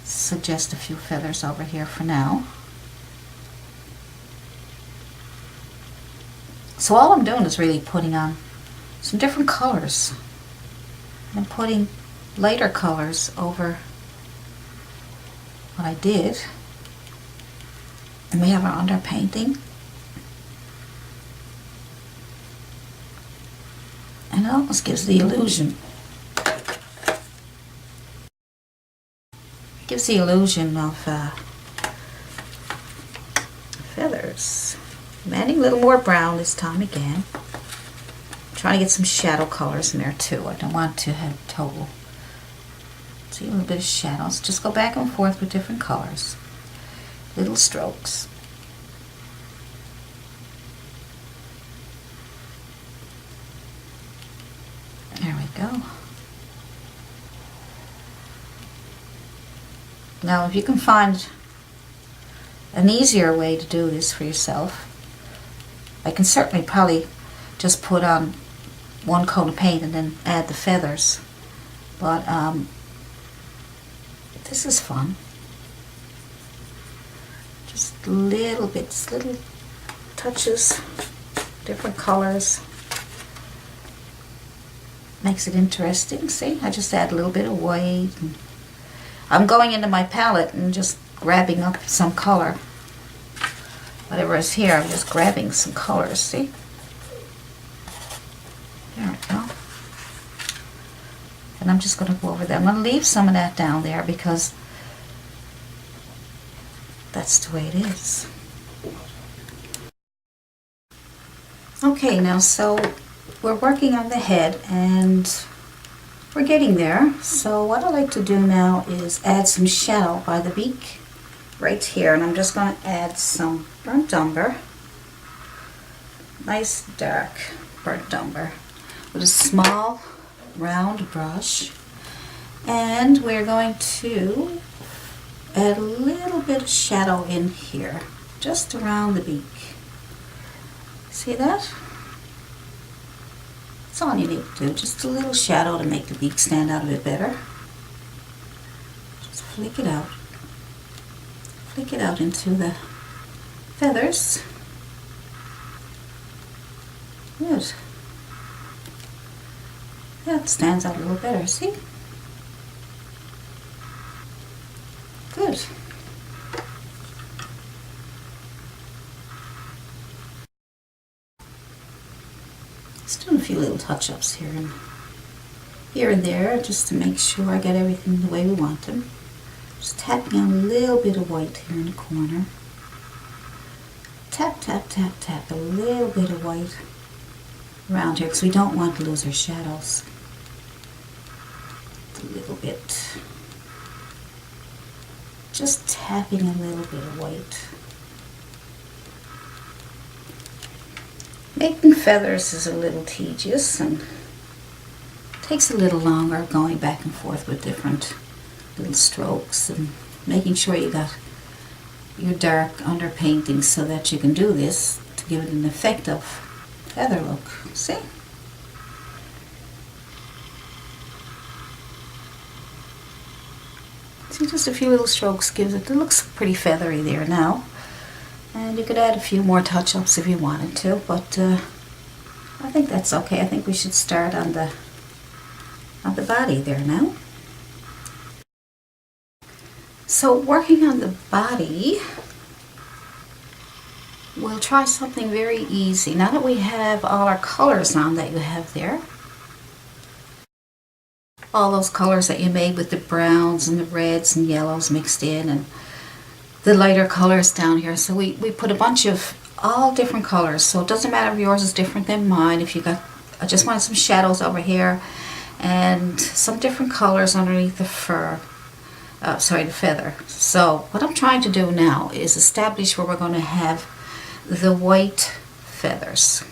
suggest a few feathers over here for now. So all I'm doing is really putting on some different colors. I'm putting lighter colors over what I did. And we have our underpainting. And it almost gives the illusion. It gives the illusion of feathers. I'm adding a little more brown this time again. I'm trying to get some shadow colors in there too. I don't want to have total. See, a little bit of shadows. Just go back and forth with different colors. Little strokes. There we go. Now, if you can find an easier way to do this for yourself, I can certainly probably just put on one coat of paint and then add the feathers. But this is fun. Just little bits, little touches, different colors. Makes it interesting. See, I just add a little bit of white. And I'm going into my palette and just grabbing up some color. Whatever is here, I'm just grabbing some colors, see? There we go. And I'm just going to go over that. I'm going to leave some of that down there because that's the way it is. Okay, now so we're working on the head and we're getting there. So what I like to do now is add some shadow by the beak right here, and I'm just going to add some burnt umber, nice dark burnt umber, with a small round brush, and we're going to add a little bit of shadow in here, just around the beak. See that? That's all you need to do, just a little shadow to make the beak stand out a bit better. Just flick it out. Flick it out into the feathers. Good. Yeah, it stands out a little better, see? Good. Just doing a few little touch-ups here and there, just to make sure I get everything the way we want them. Just tapping on a little bit of white here in the corner. Tap, tap, tap, tap, a little bit of white around here because we don't want to lose our shadows. A little bit. Just tapping a little bit of white. Making feathers is a little tedious and takes a little longer going back and forth with different little strokes and making sure you got your dark underpainting so that you can do this to give it an effective feather look. See? See, just a few little strokes gives it looks pretty feathery there now. And you could add a few more touch-ups if you wanted to, but I think that's okay. I think we should start on the body there now. So working on the body, we'll try something very easy. Now that we have all our colors on that you have there, all those colors that you made with the browns and the reds and yellows mixed in, and the lighter colors down here. So we put a bunch of all different colors. So it doesn't matter if yours is different than mine. If you got, I just wanted some shadows over here and some different colors underneath the fur. The feather. So what I'm trying to do now is establish where we're going to have the white feathers.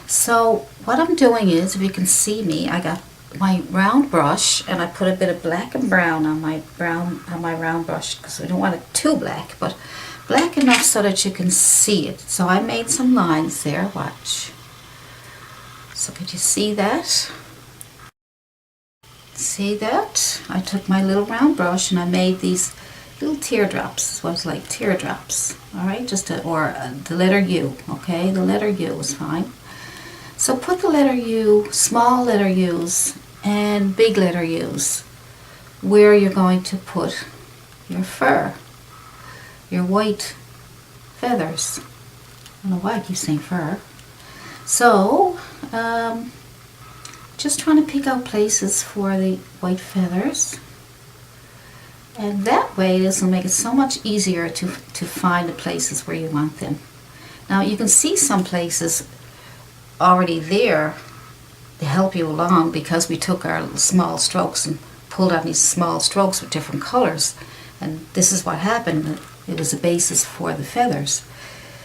So what I'm doing is, if you can see me, I got my round brush and I put a bit of black and brown on my round brush because we don't want it too black, but black enough so that you can see it. So I made some lines there. Watch. So could you see that? See that? I took my little round brush and I made these little teardrops. This was like teardrops. Alright, the letter U. Okay, the letter U is fine. So put the letter U, small letter U's, and big letter U's where you're going to put your fur, your white feathers. I don't know why I keep saying fur. So, just trying to pick out places for the white feathers, and that way this will make it so much easier to find the places where you want them. Now you can see some places already there to help you along because we took our small strokes and pulled on these small strokes with different colors, and this is what happened. It was a basis for the feathers.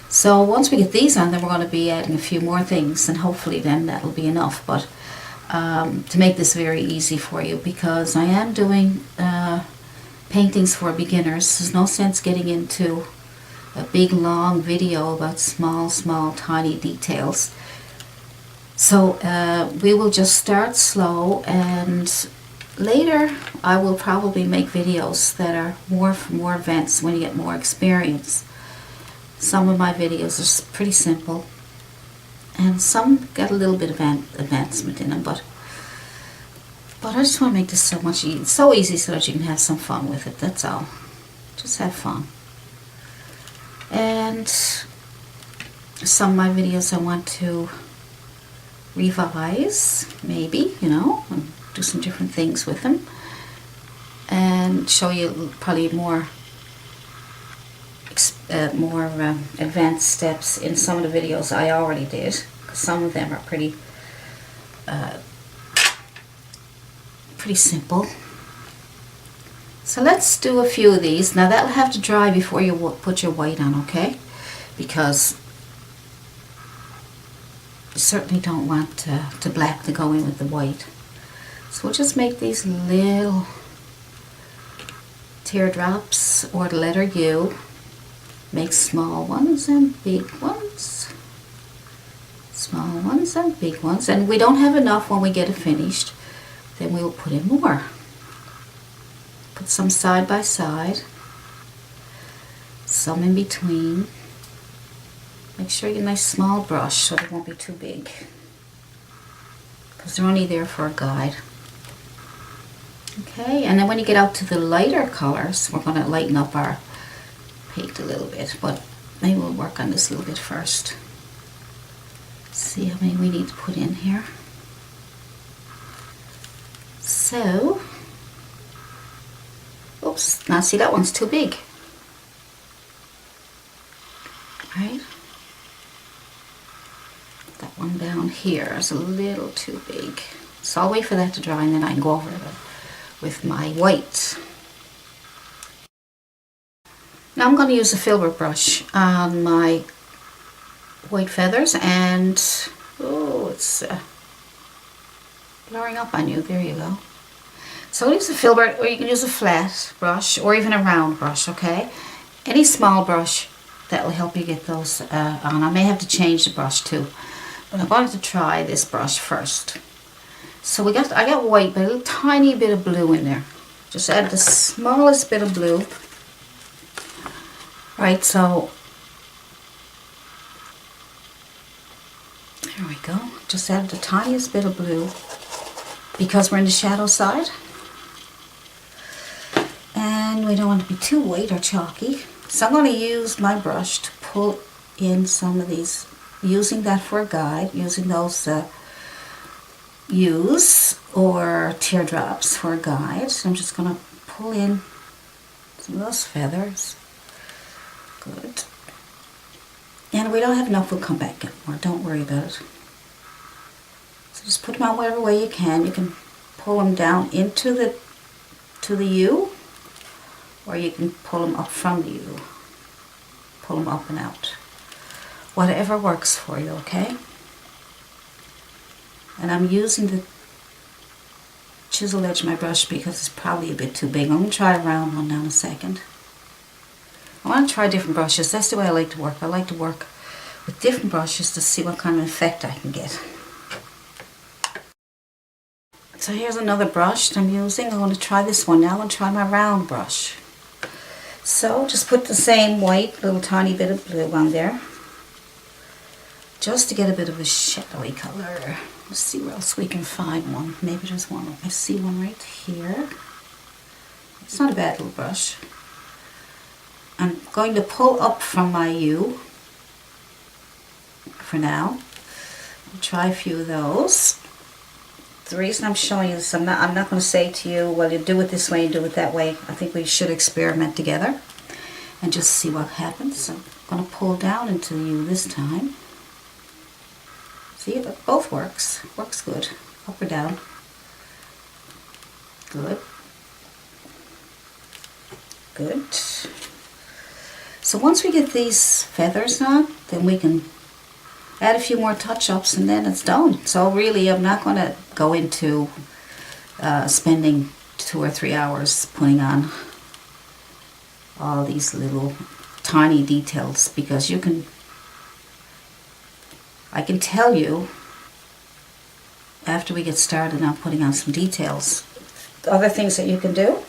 So once we get these on, then we're going to be adding a few more things, and hopefully then that'll be enough. But to make this very easy for you, because I am doing paintings for beginners. There's no sense getting into a big long video about small tiny details. So we will just start slow, and later I will probably make videos that are more for more events when you get more experience. Some of my videos are pretty simple, and some got a little bit of advancement in them, but I just want to make this so easy so that you can have some fun with it. That's all. Just have fun. And some of my videos I want to revise, maybe, you know, and do some different things with them, and show you probably more advanced steps in some of the videos I already did, because some of them are pretty simple. So let's do a few of these. Now that'll have to dry before you put your white on, okay? Because you certainly don't want to black to go in with the white. So we'll just make these little teardrops, or the letter U. Make small ones and big ones. Small ones and big ones. And we don't have enough when we get it finished. Then we will put in more. Put some side by side. Some in between. Make sure you get a nice small brush so it won't be too big, because they're only there for a guide. Okay, and then when you get out to the lighter colors, we're going to lighten up our paint a little bit, but maybe we'll work on this a little bit first. See how many we need to put in here. So, oops, now see, that one's too big. Right? That one down here is a little too big. So I'll wait for that to dry, and then I can go over it with my white. Now I'm going to use a filbert brush on my white feathers, and oh, it's blurring up on you. There you go. So use a filbert, or you can use a flat brush, or even a round brush, okay? Any small brush that will help you get those on. I may have to change the brush too, but I wanted to try this brush first. So I got white, but a little tiny bit of blue in there. Just add the smallest bit of blue. Right, so there we go. Just add the tiniest bit of blue because we're in the shadow side. And we don't want to be too white or chalky. So I'm going to use my brush to pull in some of these, using that for a guide, using those U's or teardrops for a guide. So I'm just going to pull in some of those feathers. Good. And we don't have enough, we'll come back more. Don't worry about it. So just put them on whatever way you can. You can pull them down into the U, or you can pull them up from the U. Pull them up and out. Whatever works for you, okay? And I'm using the chisel edge of my brush because it's probably a bit too big. I'm going to try a round one now in a second. I want to try different brushes. That's the way I like to work. I like to work with different brushes to see what kind of effect I can get. So here's another brush that I'm using. I'm going to try this one now. I'm going to try my round brush. So just put the same white, little tiny bit of blue on there, just to get a bit of a shadowy color. Let's see where else we can find one. Maybe there's one. I see one right here. It's not a bad little brush. I'm going to pull up from my U for now. I'll try a few of those. The reason I'm showing you this, I'm not going to say to you, well, you do it this way and do it that way. I think we should experiment together and just see what happens. So I'm going to pull down into the U this time. See, it both works. Works good. Up or down. Good. Good. So once we get these feathers on, then we can add a few more touch-ups and then it's done. So really I'm not going to go into spending 2 or 3 hours putting on all these little tiny details, because I can tell you after we get started on putting on some details, other things that you can do.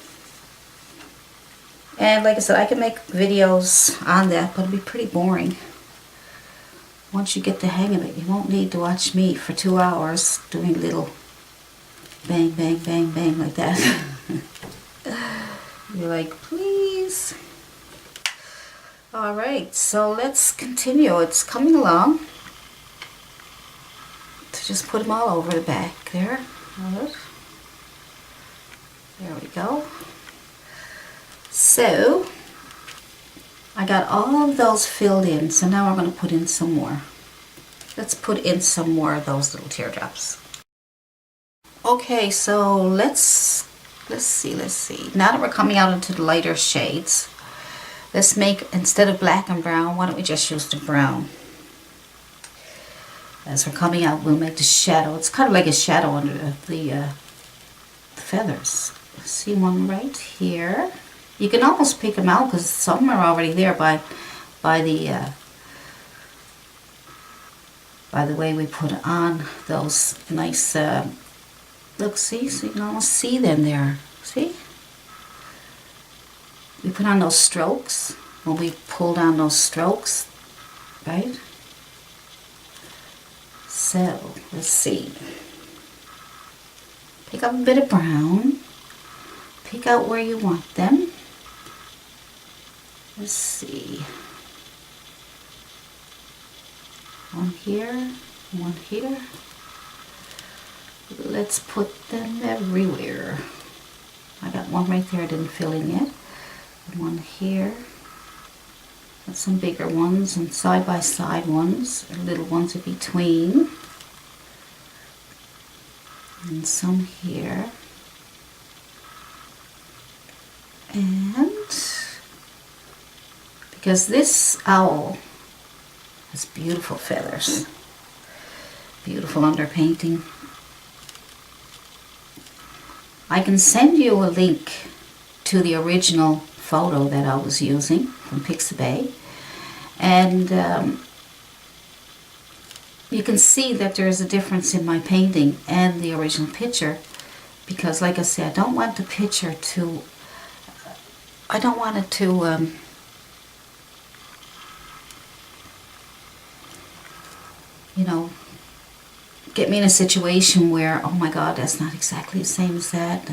And like I said, I can make videos on that, but it'll be pretty boring. Once you get the hang of it, you won't need to watch me for 2 hours doing little bang, bang, bang, bang like that. You're like, please. Alright, so let's continue. It's coming along. So just put them all over the back there. Right. There we go. So, I got all of those filled in, so now I'm going to put in some more. Let's put in some more of those little teardrops. Okay, so let's see. Now that we're coming out into the lighter shades, let's make, instead of black and brown, why don't we just use the brown? As we're coming out, we'll make the shadow. It's kind of like a shadow under the feathers. See one right here. You can almost pick them out because some are already there by the way we put on those nice. Look, see, so you can almost see them there. See? We put on those strokes when we pull down those strokes, right? So let's see. Pick up a bit of brown. Pick out where you want them. Let's see. One here, one here. Let's put them everywhere. I got one right there I didn't fill in yet. One here. Got some bigger ones and side by side ones, and little ones in between. And some here. And because this owl has beautiful feathers, beautiful underpainting, I can send you a link to the original photo that I was using from Pixabay, and you can see that there's a difference in my painting and the original picture, because like I said, I don't want the picture to, I don't want it to you know, get me in a situation where, oh my God, that's not exactly the same as that.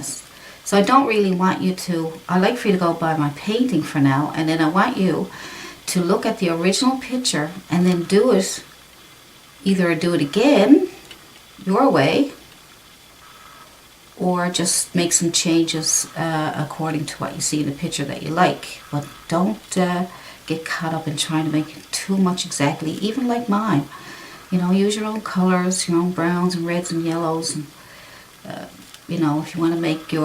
So I don't really want you to, I like for you to go by my painting for now, and then I want you to look at the original picture and then do it, either do it again, your way, or just make some changes according to what you see in the picture that you like. But don't get caught up in trying to make it too much exactly, even like mine. You know, use your own colors, your own browns and reds and yellows, and you know, if you want to make it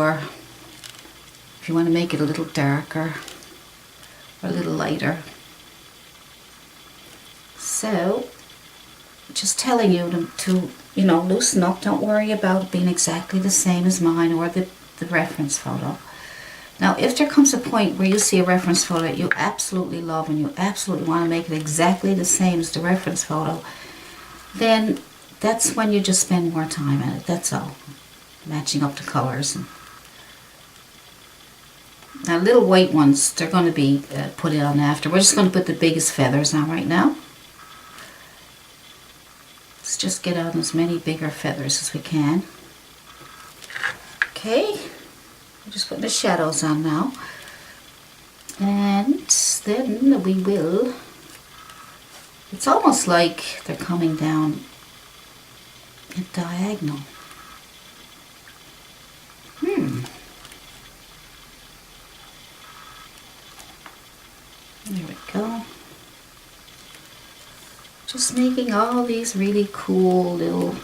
a little darker or a little lighter. So, just telling you to you know, loosen up. Don't worry about it being exactly the same as mine or the reference photo. Now, if there comes a point where you see a reference photo that you absolutely love and you absolutely want to make it exactly the same as the reference photo, then that's when you just spend more time at it. That's all. Matching up the colors. Now, little white ones, they're going to be put on after. We're just going to put the biggest feathers on right now. Let's just get out as many bigger feathers as we can. Okay. We're just putting the shadows on now. And then we will, it's almost like they're coming down a diagonal. There we go. Just making all these really cool little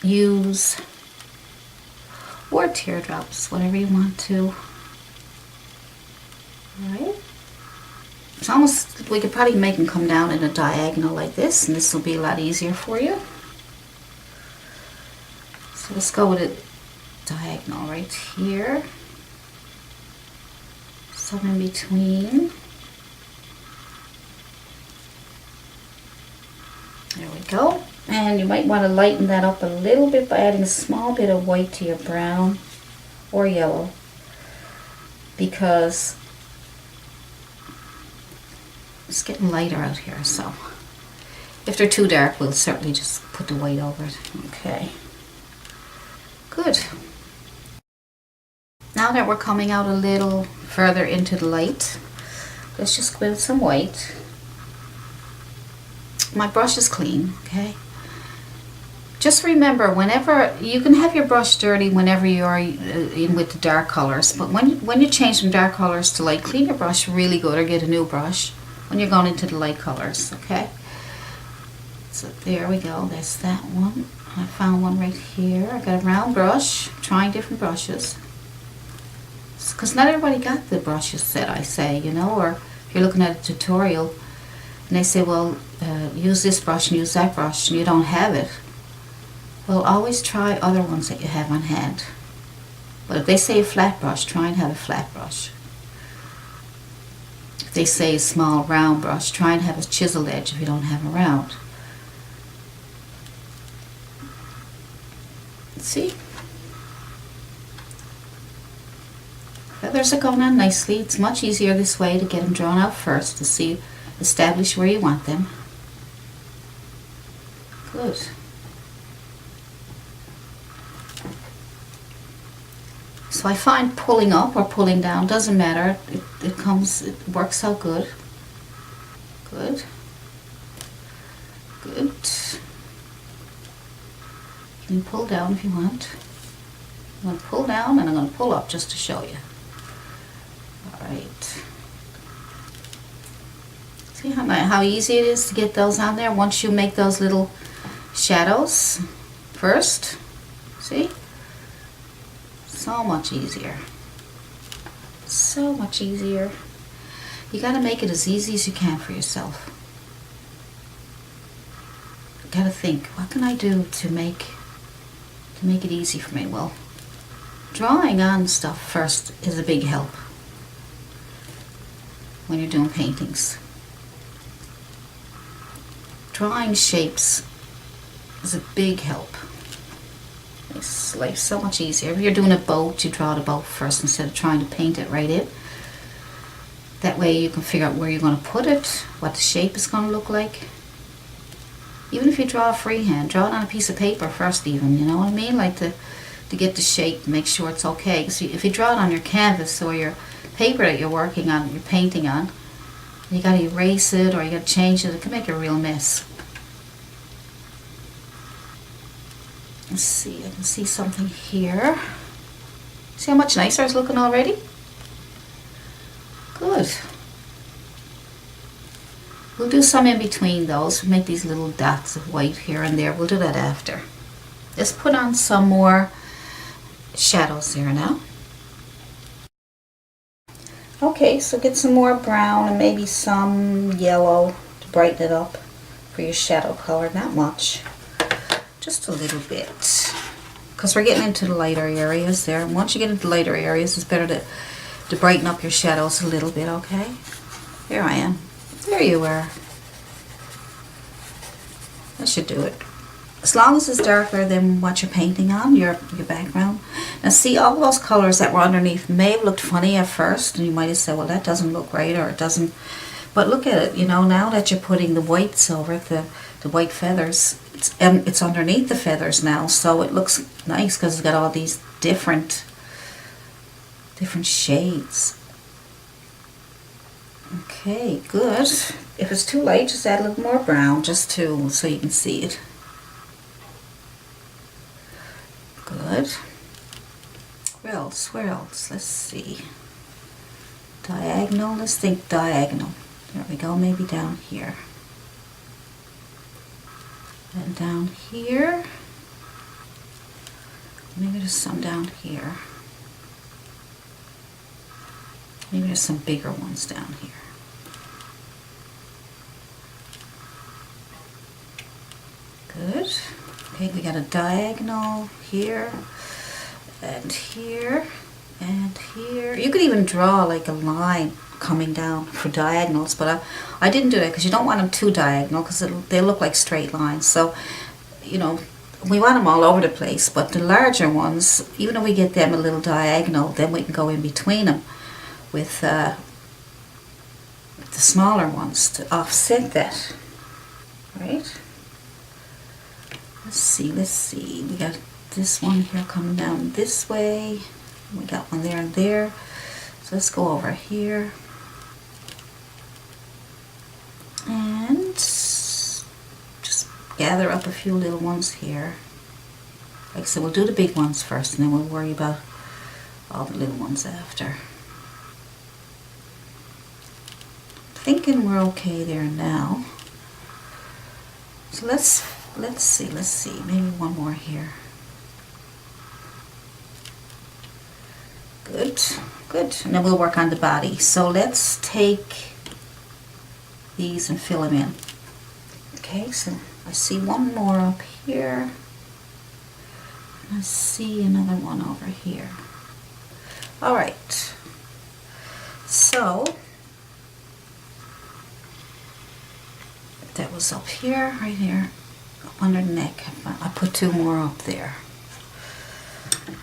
U's or teardrops, whatever you want to. Alright. It's almost, we could probably make them come down in a diagonal like this, and this will be a lot easier for you. So let's go with a diagonal right here. Some in between. we go. And you might want to lighten that up a little bit by adding a small bit of white to your brown or yellow, because it's getting lighter out here. So if they're too dark, we'll certainly just put the white over it. Okay, good. Now that we're coming out a little further into the light, let's just go with some white. My brush is clean, okay? Just remember, whenever you can have your brush dirty whenever you're in with the dark colors, but when you change from dark colors to light, clean your brush really good or get a new brush when you're going into the light colors, okay? So there we go, that's that one. I found one right here. I got a round brush, trying different brushes. Because not everybody got the brushes that I say, you know, or if you're looking at a tutorial and they say, well, use this brush and use that brush, and you don't have it. Well, always try other ones that you have on hand. But if they say a flat brush, try and have a flat brush. If they say a small round brush, try and have a chiseled edge if you don't have a round. See? Feathers are going on nicely. It's much easier this way to get them drawn out first to establish where you want them. Good. So I find pulling up or pulling down doesn't matter. It works out good. Good. Good. You can pull down if you want. I'm going to pull down and I'm going to pull up just to show you. Alright. See how easy it is to get those on there once you make those little shadows first? See? So much easier. So much easier. You got to make it as easy as you can for yourself. You got to think, what can I do to make it easy for me? Well, drawing on stuff first is a big help when you're doing paintings. Drawing shapes is a big help. Makes life so much easier. If you're doing a boat, you draw the boat first instead of trying to paint it right in. That way you can figure out where you're going to put it, what the shape is going to look like. Even if you draw freehand, draw it on a piece of paper first even, you know what I mean? Like to get the shape, make sure it's okay. Because if you draw it on your canvas or your paper that you're working on, you're painting on, you got to erase it or you got to change it, it can make a real mess. Let's see, I can see something here. See how much nicer it's looking already? Good. We'll do some in between those. We'll make these little dots of white here and there. We'll do that after. Let's put on some more shadows here now. Okay, so get some more brown and maybe some yellow to brighten it up for your shadow color. Not much. Just a little bit. Because we're getting into the lighter areas there. And once you get into the lighter areas, it's better to brighten up your shadows a little bit, okay? Here I am. There you are. That should do it. As long as it's darker than what you're painting on, your background. Now see, all those colors that were underneath may have looked funny at first, and you might have said, well, that doesn't look right, or it doesn't. But look at it, you know, now that you're putting the whites over it, the white feathers, it's underneath the feathers now, so it looks nice because it's got all these different shades. Okay, good. If it's too light, just add a little more brown, just so you can see it. Good. Where else? Let's see. Diagonal, let's think diagonal. There we go, maybe down here. And down here. Maybe there's some down here. Maybe there's some bigger ones down here. Good. Okay, we got a diagonal here, and here, and here. You could even draw like a line coming down for diagonals, but I didn't do that because you don't want them too diagonal because they look like straight lines. So, you know, we want them all over the place, but the larger ones, even if we get them a little diagonal, then we can go in between them with the smaller ones to offset that, right? Let's see, we got this one here coming down this way, we got one there and there, so let's go over here and just gather up a few little ones here. Like I said, we'll do the big ones first and then we'll worry about all the little ones after. Thinking we're okay there now. So let's see, maybe one more here. Good, and then we'll work on the body. So let's take these and fill them in. Okay, so I see one more up here. I see another one over here. All right, so that was up here, right here, up under the neck. I put two more up there.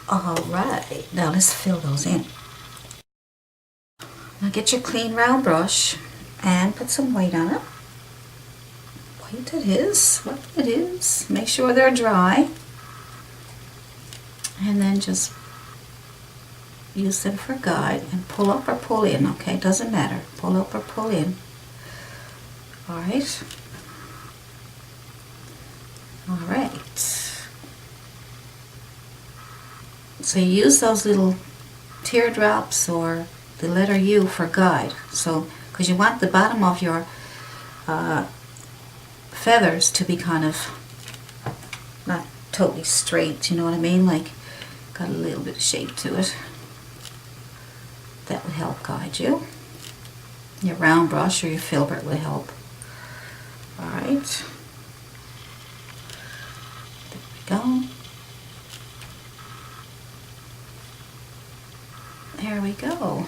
All right, now let's fill those in. Now get your clean round brush and put some white on it. White it is, what it is. Make sure they're dry. And then just use them for guide and pull up or pull in, okay? Doesn't matter. Pull up or pull in. All right. All right. So you use those little teardrops or the letter U for guide. So, because you want the bottom of your feathers to be kind of not totally straight, you know what I mean? Like, got a little bit of shape to it. That would help guide you. Your round brush or your filbert would help. All right. There we go. There we go.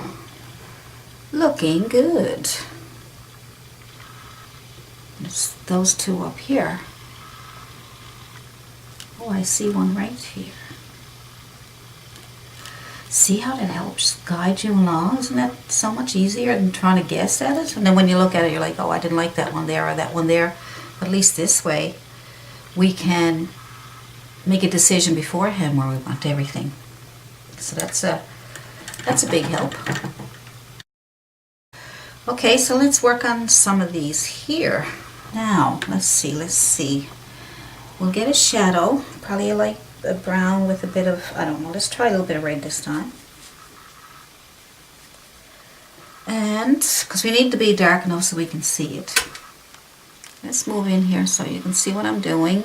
Looking good. It's those two up here. Oh, I see one right here. See how that helps guide you along? Isn't that so much easier than trying to guess at it? And then when you look at it, you're like, oh, I didn't like that one there or that one there. But at least this way, we can make a decision beforehand where we want everything. So that's a big help. Okay, so let's work on some of these here. Now, let's see. We'll get a shadow, probably like a brown with a bit of, I don't know, let's try a little bit of red this time. And, because we need to be dark enough so we can see it. Let's move in here so you can see what I'm doing.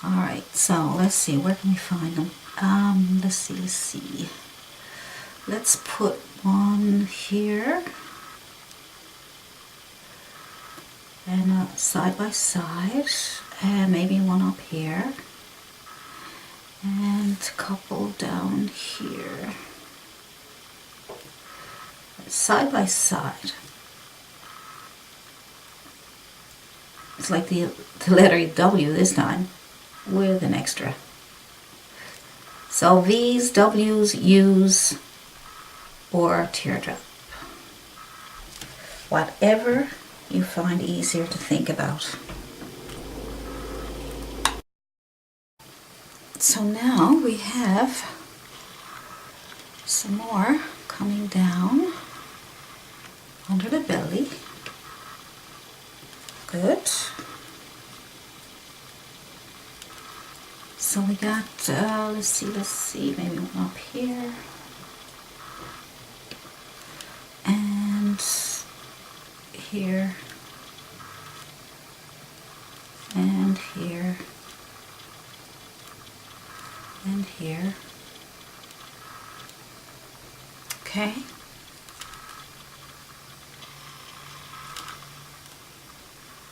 Alright, so let's see, where can we find them? Let's see. Let's put one here. And side by side. And maybe one up here. And a couple down here. Side by side. It's like the letter W this time with an extra. So V's, W's, U's, or teardrop. Whatever you find easier to think about. So now we have some more coming down under the belly. Good. So we got, let's see, maybe one up here. And here. And here. And here. Okay.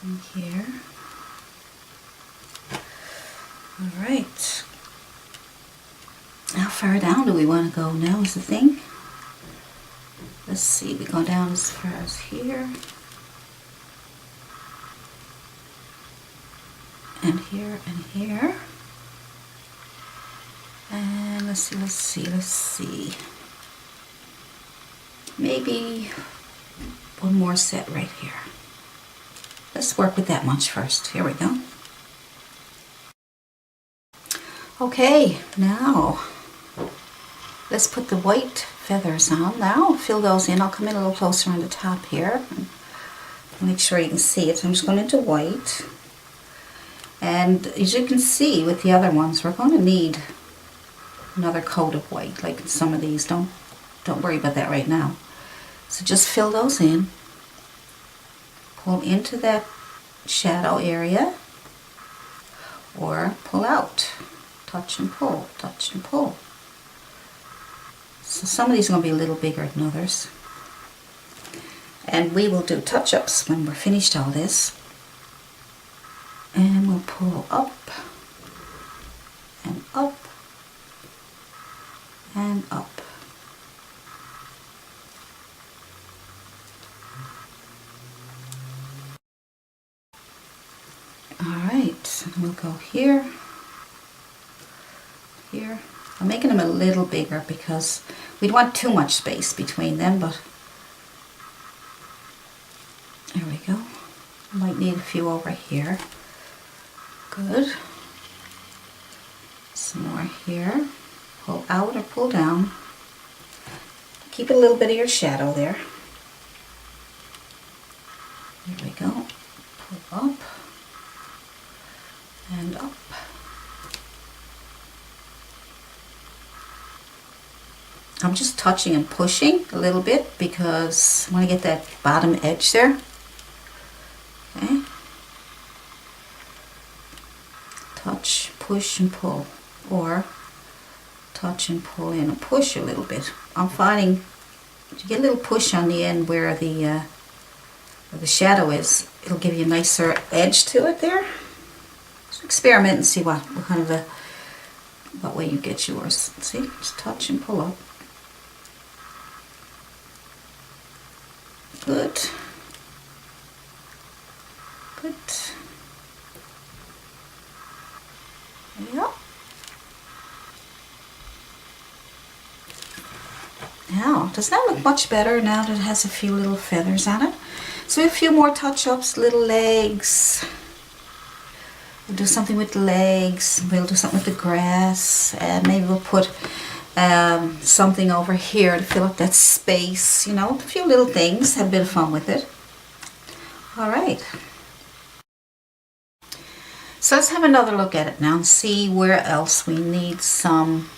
And here. All right. How far down do we want to go now is the thing. let's see, we go down as far as here. And here and here. And let's see. Maybe one more set right here. Let's work with that much first. Here we go. Okay, now let's put the white feathers on. Now fill those in. I'll come in a little closer on the top here. Make sure you can see it. So I'm just going into white. And as you can see with the other ones, we're going to need another coat of white, like some of these. Don't worry about that right now. So just fill those in. Pull into that shadow area, or pull out. Touch and pull, touch and pull. So some of these are going to be a little bigger than others. And we will do touch-ups when we're finished all this. And we'll pull up and up and up. Alright, and we'll go here, here. I'm making them a little bigger because we don't want too much space between them, but there we go. Might need a few over here. Good. Some more here. Pull out or pull down. Keep a little bit of your shadow there. There we go. Pull up and up. I'm just touching and pushing a little bit because I want to get that bottom edge there. Okay. Touch, push and pull, or touch and pull in and push a little bit. I'm finding to get a little push on the end where the shadow is, it'll give you a nicer edge to it there. So experiment and see what kind of what way you get yours. See, just touch and pull up. Good. Good. Yep. Now, does that look much better now that it has a few little feathers on it? So we have a few more touch-ups, little legs. We'll do something with the legs. We'll do something with the grass. And maybe we'll put something over here to fill up that space. You know, a few little things. Have a bit of fun with it. Alright. So let's have another look at it now and see where else we need some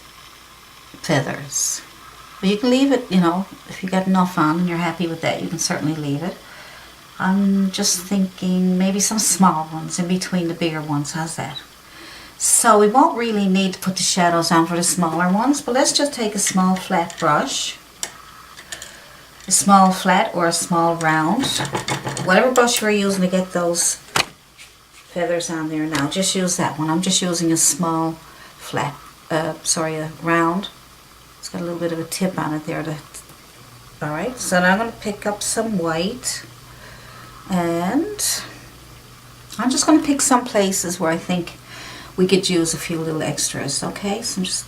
feathers. But you can leave it, you know, if you got enough on and you're happy with that, you can certainly leave it. I'm just thinking maybe some small ones in between the bigger ones. How's that? So we won't really need to put the shadows on for the smaller ones, but let's just take a small flat brush. A small flat or a small round. Whatever brush you're using to get those feathers on there now, just use that one. I'm just using a small flat, a round. It's got a little bit of a tip on it there. Alright, so now I'm going to pick up some white. And I'm just going to pick some places where I think we could use a few little extras. Okay, so I'm just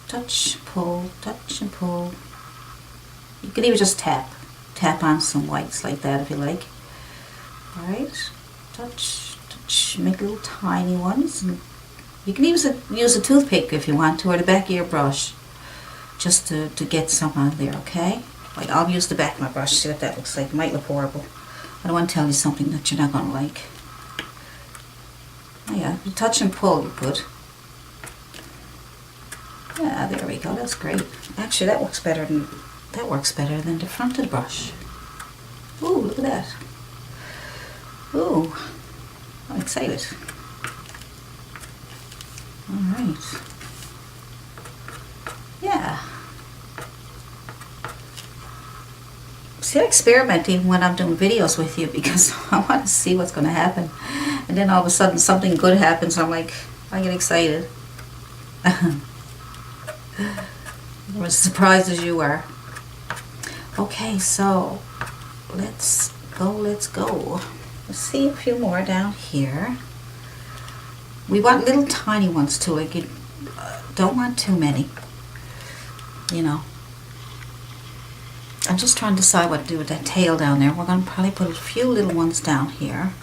touch, and pull. You could even just tap on some whites like that if you like. Alright, touch, make little tiny ones. And you can use a toothpick if you want to, or the back of your brush, just to get some on there, okay? Like, I'll use the back of my brush, see what that looks like. It might look horrible. I don't want to tell you something that you're not going to like. Oh yeah, you touch and pull, you put. Yeah, there we go. That's great. Actually, that works better than the front of the brush. Ooh, look at that. Ooh, I'm excited. All right. Yeah. See, I experiment even when I'm doing videos with you because I want to see what's going to happen. And then all of a sudden something good happens. I'm like, I get excited. I'm as surprised as you are. Okay, so let's go. Let's see a few more down here. We want little tiny ones too. Don't want too many. You know. I'm just trying to decide what to do with that tail down there. We're going to probably put a few little ones down here.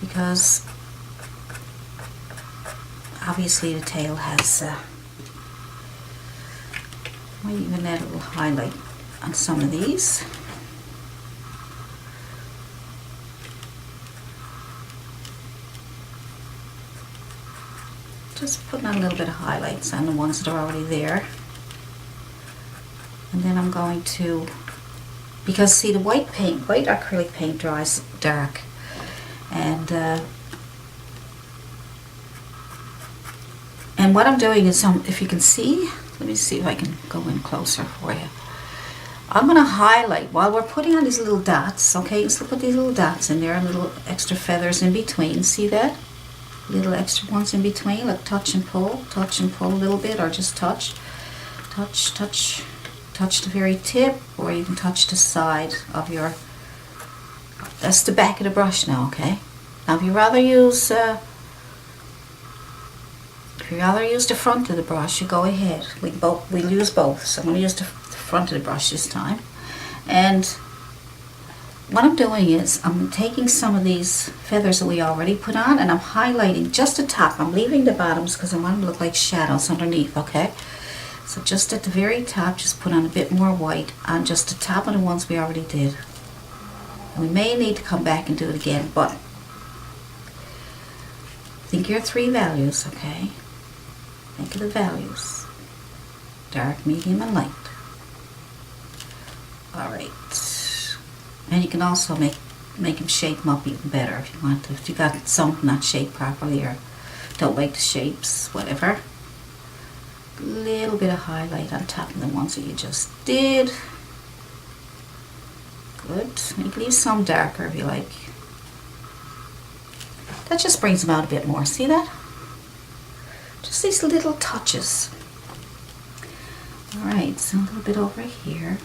Because obviously the tail has... might even add a little highlight on some of these. Just putting on a little bit of highlights on the ones that are already there. And then I'm going to, because see the white acrylic paint dries dark. And what I'm doing is, if you can see, let me see if I can go in closer for you. I'm going to highlight while we're putting on these little dots, okay? So put these little dots in there, little extra feathers in between. See that? Little extra ones in between, like touch and pull a little bit, or just touch, touch the very tip, or you can touch the side of your, that's the back of the brush now, okay? Now if you rather use the front of the brush, you go ahead. We'll use both. So I'm going to use the front of the brush this time. And what I'm doing is I'm taking some of these feathers that we already put on, and I'm highlighting just the top. I'm leaving the bottoms because I want them to look like shadows underneath, okay? So just at the very top, just put on a bit more white on just the top of the ones we already did. And we may need to come back and do it again, but think your 3 values, okay? Think of the values. Dark, medium, and light. Alright. And you can also make them shape them up even better if you want to. If you got some not shaped properly or don't like the shapes, whatever. A little bit of highlight on top of the ones that you just did. Good. You can leave some darker if you like. That just brings them out a bit more. See that? Just these little touches. Alright, so a little bit over here.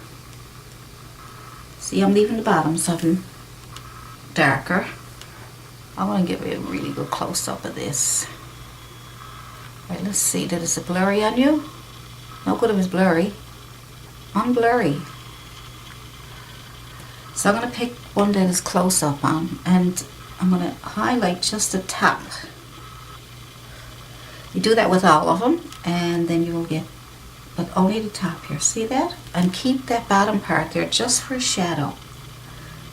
See, I'm leaving the bottoms of them darker. I want to give you a really good close-up of this. Right, let's see, did it blurry on you? No good if it's blurry. Unblurry. So I'm going to pick one that is close-up on, and I'm going to highlight just the top. You do that with all of them, and then you will get, but only the top here. See that? And keep that bottom part there just for a shadow.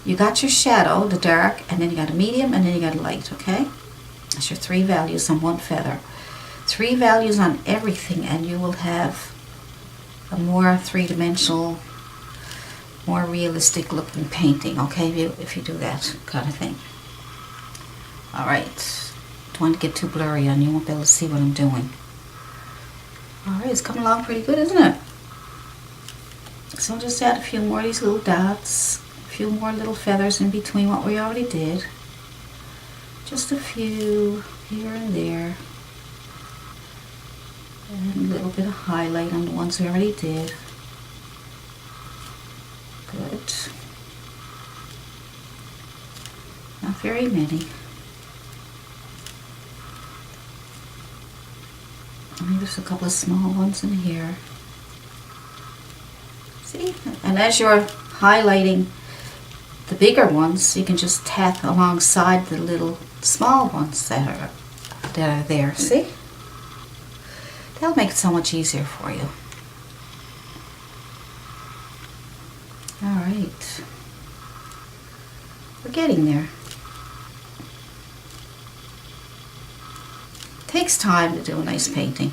You got your shadow, the dark, and then you got a medium, and then you got a light, okay? That's your 3 values on one feather. 3 values on everything, and you will have a more three-dimensional, more realistic looking painting, okay? If you do that kind of thing. Alright. Don't want to get too blurry on you. You won't be able to see what I'm doing. Alright, it's coming along pretty good, isn't it? So I'll just add a few more of these little dots, a few more little feathers in between what we already did. Just a few here and there. And a little bit of highlight on the ones we already did. Good. Not very many. There's a couple of small ones in here. See? And as you're highlighting the bigger ones, you can just tap alongside the little small ones that are there. See? That'll make it so much easier for you. Alright. We're getting there. It takes time to do a nice painting.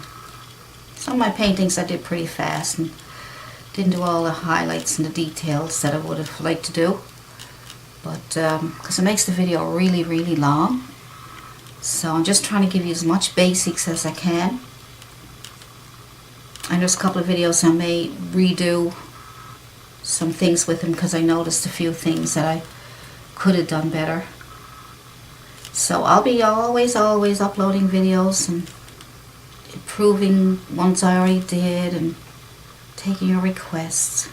Some of my paintings I did pretty fast and didn't do all the highlights and the details that I would have liked to do. But because it makes the video really, really long. So I'm just trying to give you as much basics as I can. And there's a couple of videos I may redo some things with them because I noticed a few things that I could have done better. So I'll be always uploading videos and improving ones I already did and taking your requests.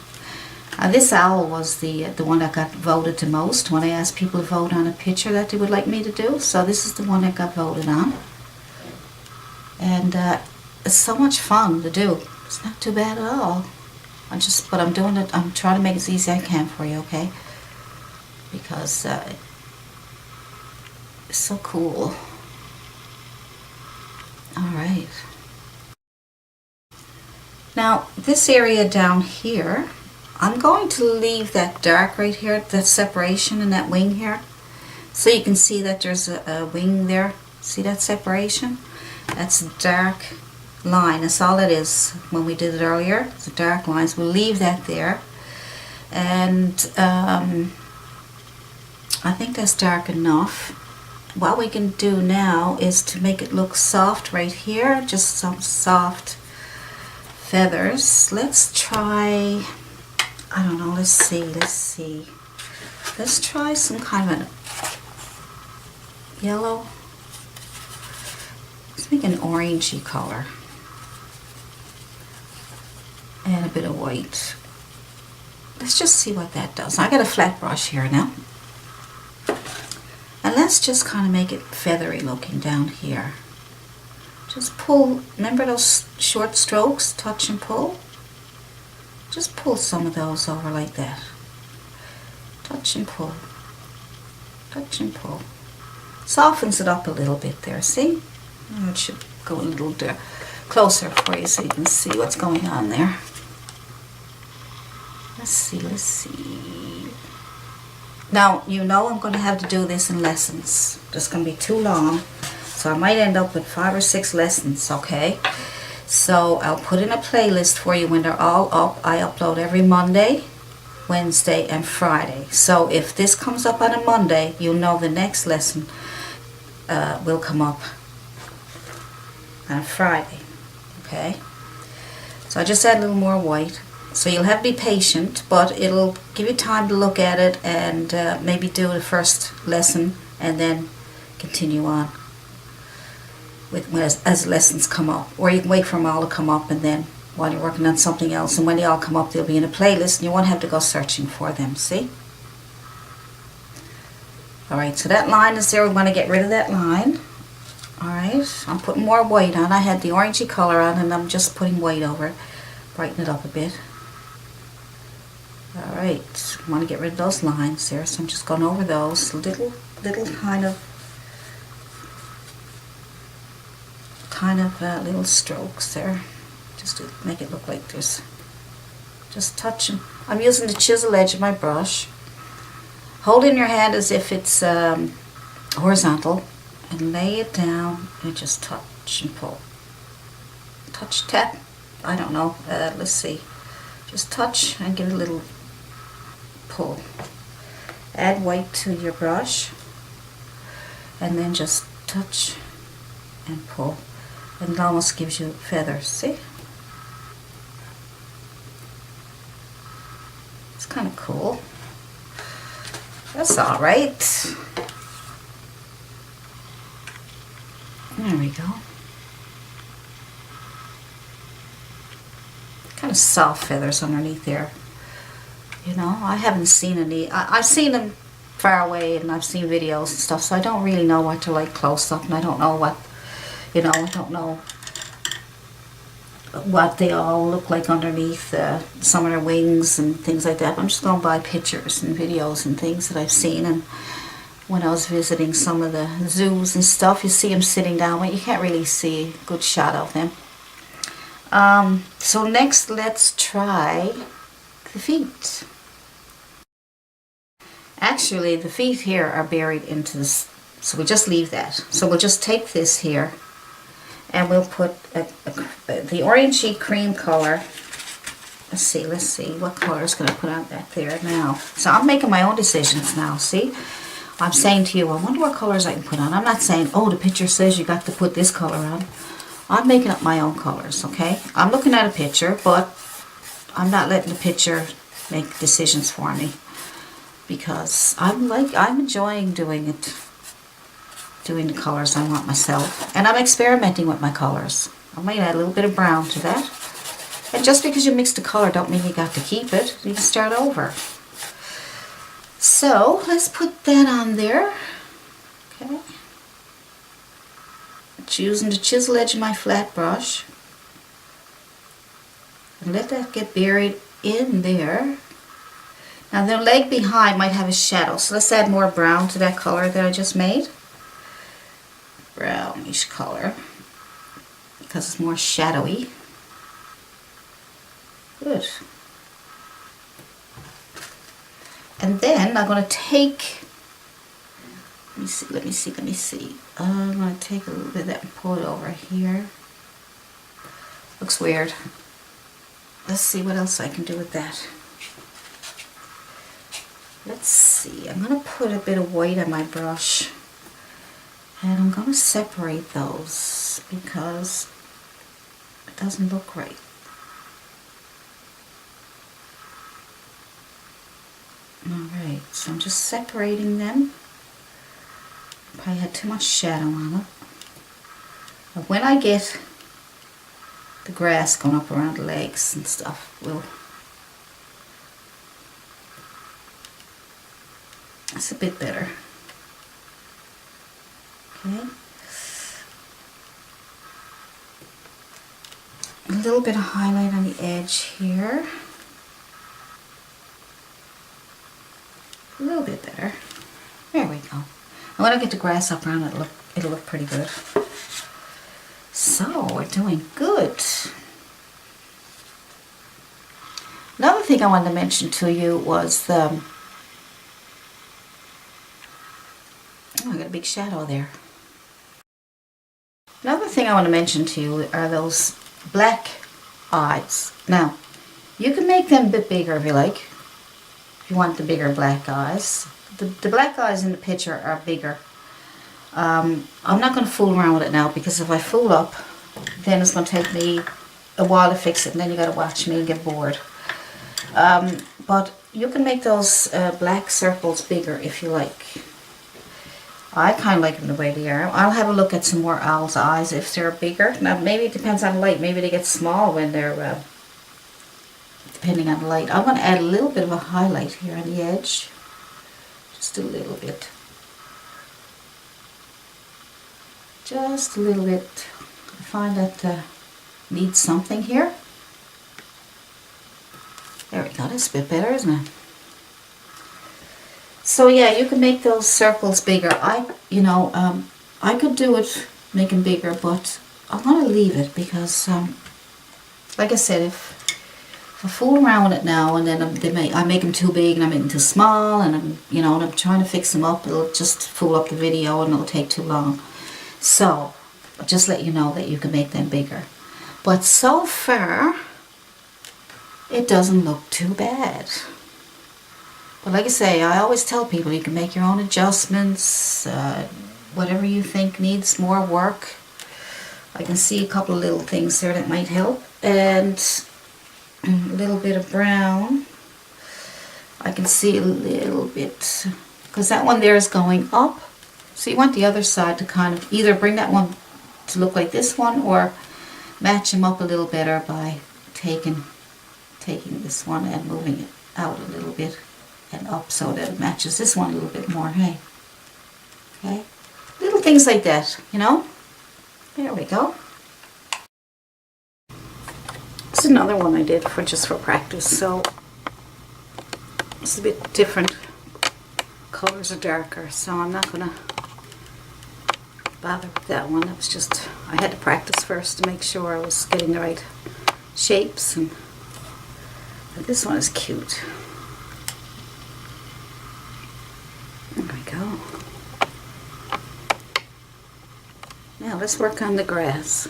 This owl was the one that got voted the most when I asked people to vote on a picture that they would like me to do. So this is the one that got voted on. And it's so much fun to do. It's not too bad at all. But I'm doing it, I'm trying to make it as easy as I can for you, okay? Because it's so cool. Alright. Now, this area down here, I'm going to leave that dark right here, that separation in that wing here. So you can see that there's a wing there. See that separation? That's a dark line. That's all it is when we did it earlier. It's a dark line. So we'll leave that there. And I think that's dark enough. What we can do now is to make it look soft right here. Just some soft feathers. Let's try, I don't know, let's see. Let's try some kind of a yellow. Let's make an orangey color. And a bit of white. Let's just see what that does. I got a flat brush here now. And let's just kind of make it feathery looking down here. Just pull, remember those short strokes, touch and pull? Just pull some of those over like that. Touch and pull. Touch and pull. Softens it up a little bit there, see? It should go a little closer for you so you can see what's going on there. Let's see. Now, you know I'm going to have to do this in lessons. It's going to be too long. So I might end up with 5 or 6 lessons, okay? So I'll put in a playlist for you when they're all up. I upload every Monday, Wednesday, and Friday. So if this comes up on a Monday, you'll know the next lesson will come up on a Friday, okay? So I just add a little more white. So you'll have to be patient, but it'll give you time to look at it and maybe do the first lesson and then continue on with as lessons come up. Or you can wait for them all to come up and then while you're working on something else, and when they all come up they'll be in a playlist and you won't have to go searching for them, see? Alright, so that line is there. We want to get rid of that line. Alright, I'm putting more white on. I had the orangey color on and I'm just putting white over it. Brighten it up a bit. Alright, I want to get rid of those lines there, so I'm just going over those little kind of little strokes there, just to make it look like there's just touching. I'm using the chisel edge of my brush. Hold in your hand as if it's horizontal and lay it down and just touch and pull. Touch, tap, I don't know, let's see. Just touch and give it a little pull. Add white to your brush and then just touch and pull. And it almost gives you feathers, see? It's kind of cool. That's alright. There we go. Kind of soft feathers underneath there. You know, I haven't seen any. I've seen them far away and I've seen videos and stuff, so I don't really know what they're like close up, and I don't know what, you know, I don't know what they all look like underneath some of their wings and things like that. I'm just going by pictures and videos and things that I've seen. And when I was visiting some of the zoos and stuff, you see them sitting down, but you can't really see a good shot of them. So next, let's try the feet. Actually, the feet here are buried into this, so we just leave that. So we'll just take this here and we'll put the orangey cream color. Let's see what color is going to put on back there now. So I'm making my own decisions now, see? I'm saying to you, I wonder what colors I can put on. I'm not saying, oh, the picture says you got to put this color on. I'm making up my own colors, okay? I'm looking at a picture, but I'm not letting the picture make decisions for me, because I'm enjoying doing the colors I want myself, and I'm experimenting with my colors. I might add a little bit of brown to that, and just because you mixed the color don't mean you got to keep it. You can start over. So let's put that on there. Okay. It's using the chisel edge of my flat brush. And let that get buried in there. Now the leg behind might have a shadow, so let's add more brown to that color that I just made. Brownish color, because it's more shadowy. Good. And then I'm going to take, let me see. I'm going to take a little bit of that and pull it over here. Looks weird. Let's see what else I can do with that. Let's see, I'm going to put a bit of white on my brush. And I'm going to separate those because it doesn't look right. Alright, so I'm just separating them. Probably had too much shadow on it. But when I get the grass going up around the legs and stuff, it's a bit better. Okay. A little bit of highlight on the edge here. A little bit better. There we go. And when I get the grass up around it, it'll look pretty good. So we're doing good. Another thing I wanted to mention to you was the, oh, I got a big shadow there. Another thing I want to mention to you are those black eyes. Now, you can make them a bit bigger if you like. If you want the bigger black eyes. The black eyes in the picture are bigger. I'm not going to fool around with it now, because if I fool up, then it's going to take me a while to fix it, and then you got to watch me and get bored. But you can make those black circles bigger if you like. I kind of like them the way they are. I'll have a look at some more owl's eyes if they're bigger. Now maybe it depends on the light. Maybe they get small when they're, depending on the light. I'm going to add a little bit of a highlight here on the edge. Just a little bit. Just a little bit. I find that needs something here. There we go. That's a bit better, isn't it? So yeah, you can make those circles bigger. I could do it, make them bigger, but I want to leave it because, like I said, if I fool around with it now and then I make them too big and I make them too small, and I'm trying to fix them up, it'll just fool up the video and it'll take too long. So I'll just let you know that you can make them bigger. But so far, it doesn't look too bad. But like I say, I always tell people you can make your own adjustments, whatever you think needs more work. I can see a couple of little things there that might help. And a little bit of brown. I can see a little bit, because that one there is going up. So you want the other side to kind of either bring that one to look like this one, or match them up a little better by taking this one and moving it out a little bit and up so that it matches this one a little bit more, hey? Okay? Little things like that, you know? There we go. This is another one I did just for practice, so it's a bit different. Colors are darker, so I'm not gonna bother with that one. That was just, I had to practice first to make sure I was getting the right shapes, but this one is cute. There we go. Now let's work on the grass.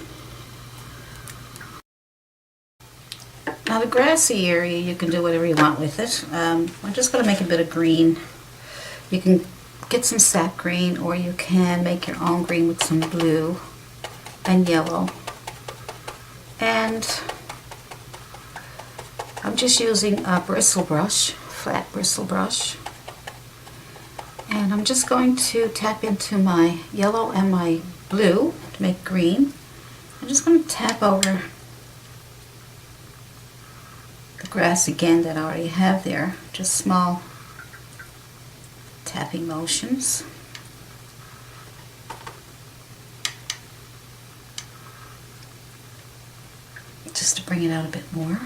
Now the grassy area, you can do whatever you want with it. I'm just going to make a bit of green. You can get some sap green, or you can make your own green with some blue and yellow. And I'm just using a bristle brush, flat bristle brush. And I'm just going to tap into my yellow and my blue to make green. I'm just going to tap over the grass again that I already have there, just small tapping motions. Just to bring it out a bit more.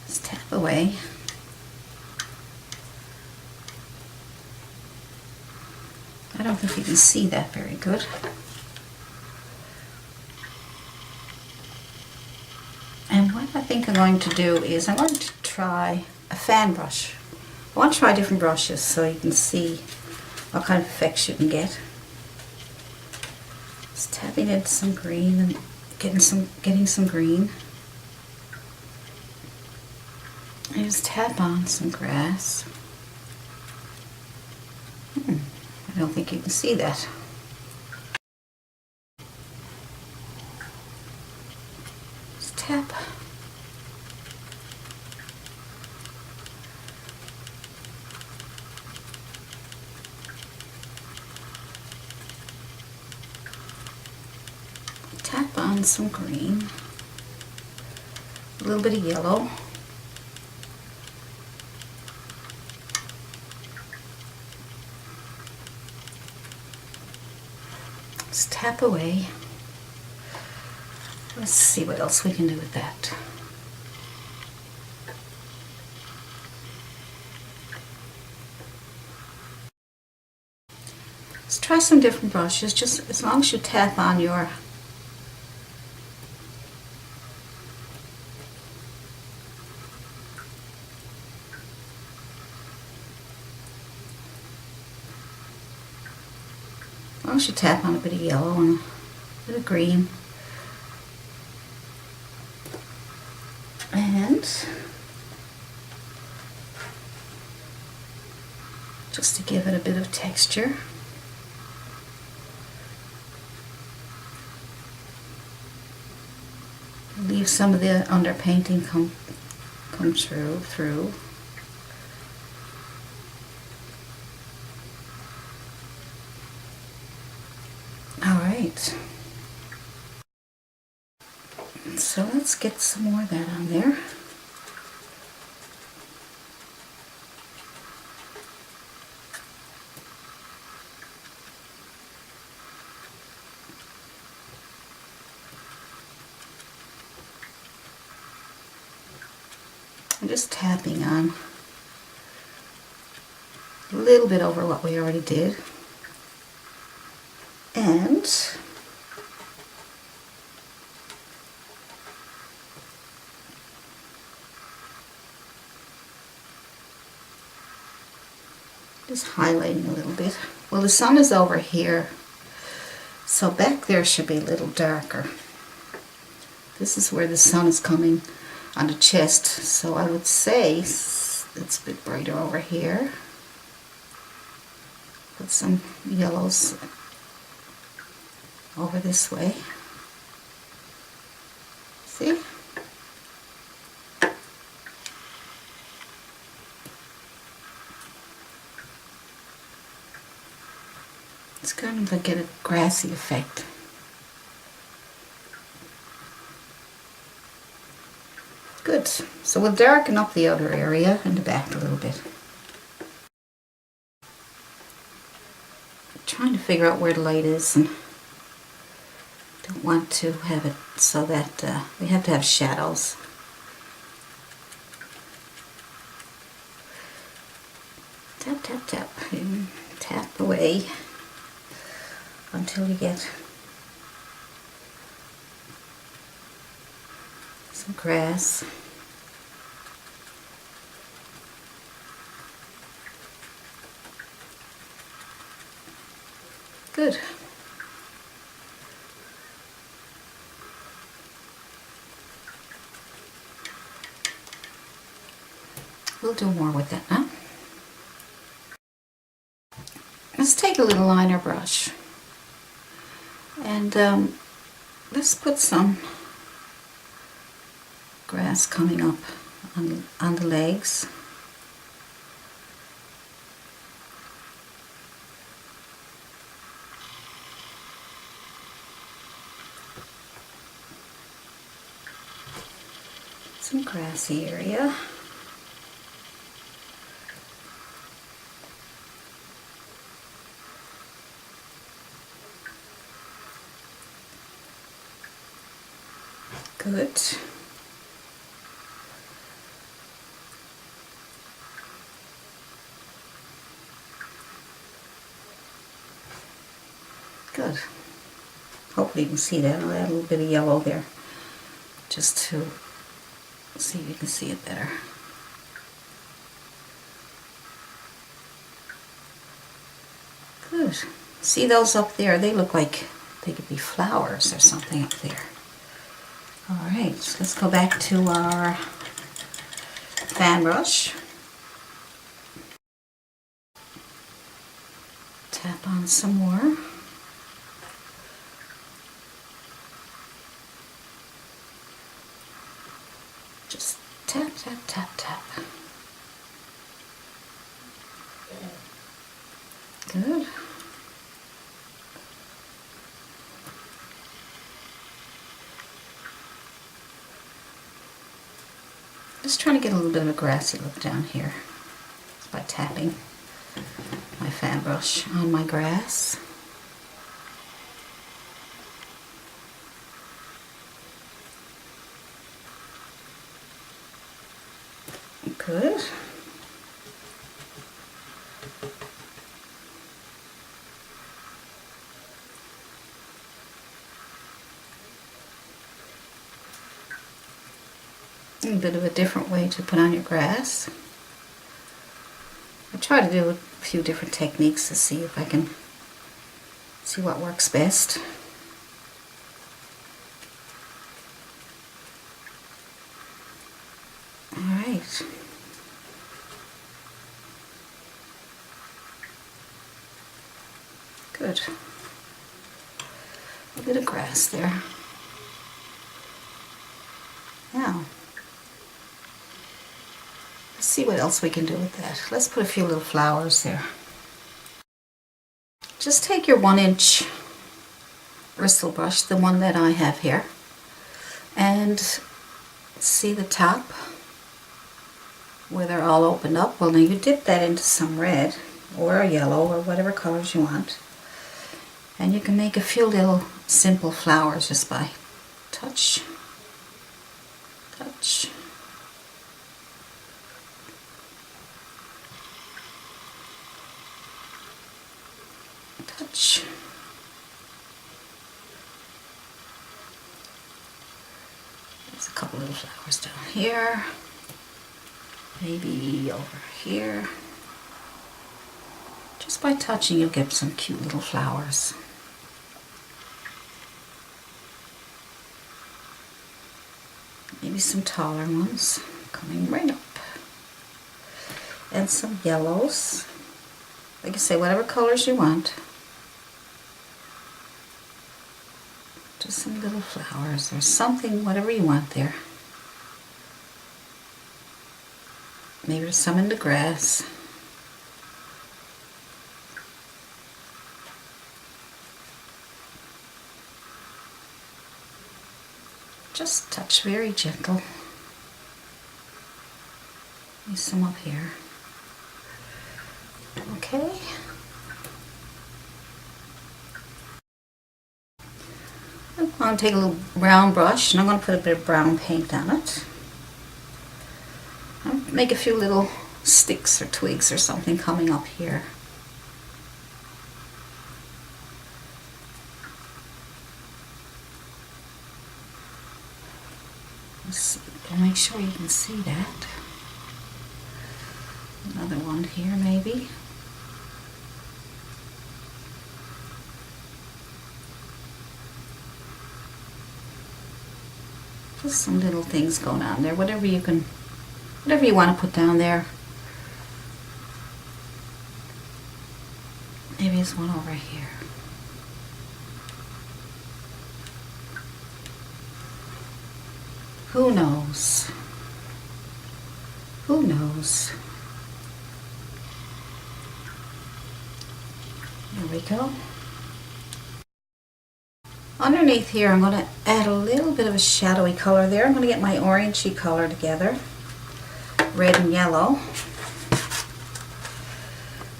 Just tap away. I don't think you can see that very good. And what I think I'm going to do is I'm going to try a fan brush. I want to try different brushes so you can see what kind of effects you can get. Just tapping into some green and getting some green. I just tap on some grass. I don't think you can see that. Just tap. Tap on some green. A little bit of yellow. Just tap away. Let's see what else we can do with that. Let's try some different brushes, just as long as you tap on your tap on a bit of yellow and a bit of green. And just to give it a bit of texture. Leave some of the underpainting come through. Alright, so let's get some more of that on there. I'm just tapping on a little bit over what we already did. And just highlighting a little bit. Well, the sun is over here, so back there should be a little darker. This is where the sun is coming on the chest, so I would say it's a bit brighter over here. Put some yellows over this way. See? It's kind of like get a grassy effect. Good. So we'll darken up the outer area and the back a little bit. Trying to figure out where the light is, and don't want to have it so that we have to have shadows. Tap, tap, tap, and tap away until you get some grass. Good. We'll do more with that now. Let's take a little liner brush and let's put some grass coming up on the legs. some grassy area. Good. Good. Hopefully you can see that. I'll add a little bit of yellow there just to see if you can see it better. Good. See those up there? They look like they could be flowers or something up there. Alright, so let's go back to our fan brush. Tap on some more. Just tap, tap, tap, tap. Good. Just trying to get a little bit of a grassy look down here just by tapping my fan brush on my grass. Good. A bit of a different way to put on your grass. I try to do a few different techniques to see if I can see what works best. Alright. Good. A bit of grass there. Now, let's see what else we can do with that. Let's put a few little flowers there. Just take your 1-inch bristle brush, the one that I have here, and see the top where they're all opened up. Well, now you dip that into some red or yellow or whatever colors you want, and you can make a few little simple flowers just by touch, touch, touch. There's a couple little flowers down here, maybe over here. Just by touching you'll get some cute little flowers. Maybe some taller ones coming right up. And some yellows. Like I say, whatever colors you want. Just some little flowers or something, whatever you want there. Maybe there's some in the grass. Just touch very gentle. Maybe some up here. Okay. I'm going to take a little brown brush and I'm going to put a bit of brown paint on it. I'll make a few little sticks or twigs or something coming up here. Let's see. Make sure you can see that. Another one here maybe. Just some little things going on there. Whatever you want to put down there. Maybe there's one over here. Who knows? Who knows? There we go. Underneath underneath here, I'm going to add a little bit of a shadowy color there. I'm going to get my orangey color together, red and yellow,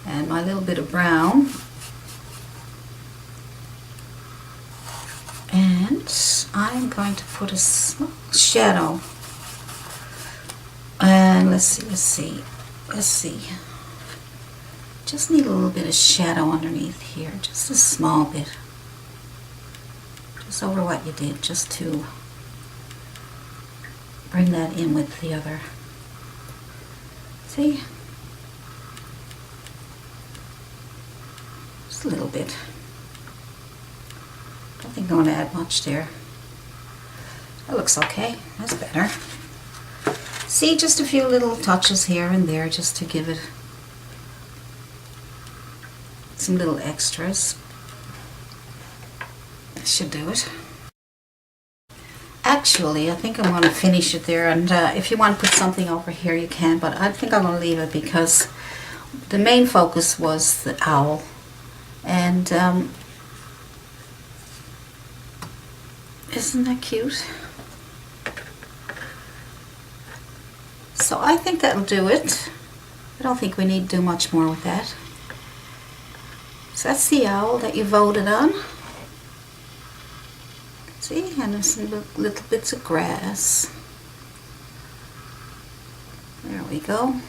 and my little bit of brown. And I'm going to put a small shadow. And let's see. Just need a little bit of shadow underneath here, just a small bit. Just over what you did, just to bring that in with the other. See? Just a little bit. I think I'm going to add much there. That looks okay. That's better. See, just a few little touches here and there just to give it some little extras. That should do it. Actually, I think I'm going to finish it there, and if you want to put something over here you can, but I think I'm going to leave it because the main focus was the owl. And isn't that cute? So I think that'll do it. I don't think we need to do much more with that. So that's the owl that you voted on. See, and there's some little bits of grass. There we go.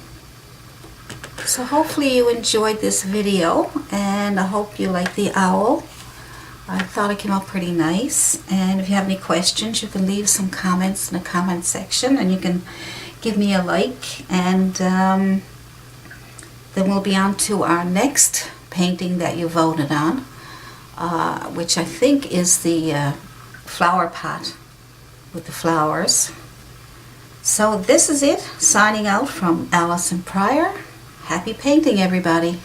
So hopefully you enjoyed this video, and I hope you like the owl. I thought it came out pretty nice, and if you have any questions you can leave some comments in the comment section, and you can give me a like, and then we'll be on to our next painting that you voted on, which I think is the flower pot with the flowers. So this is it, signing out from Allison Pryor. Happy painting, everybody.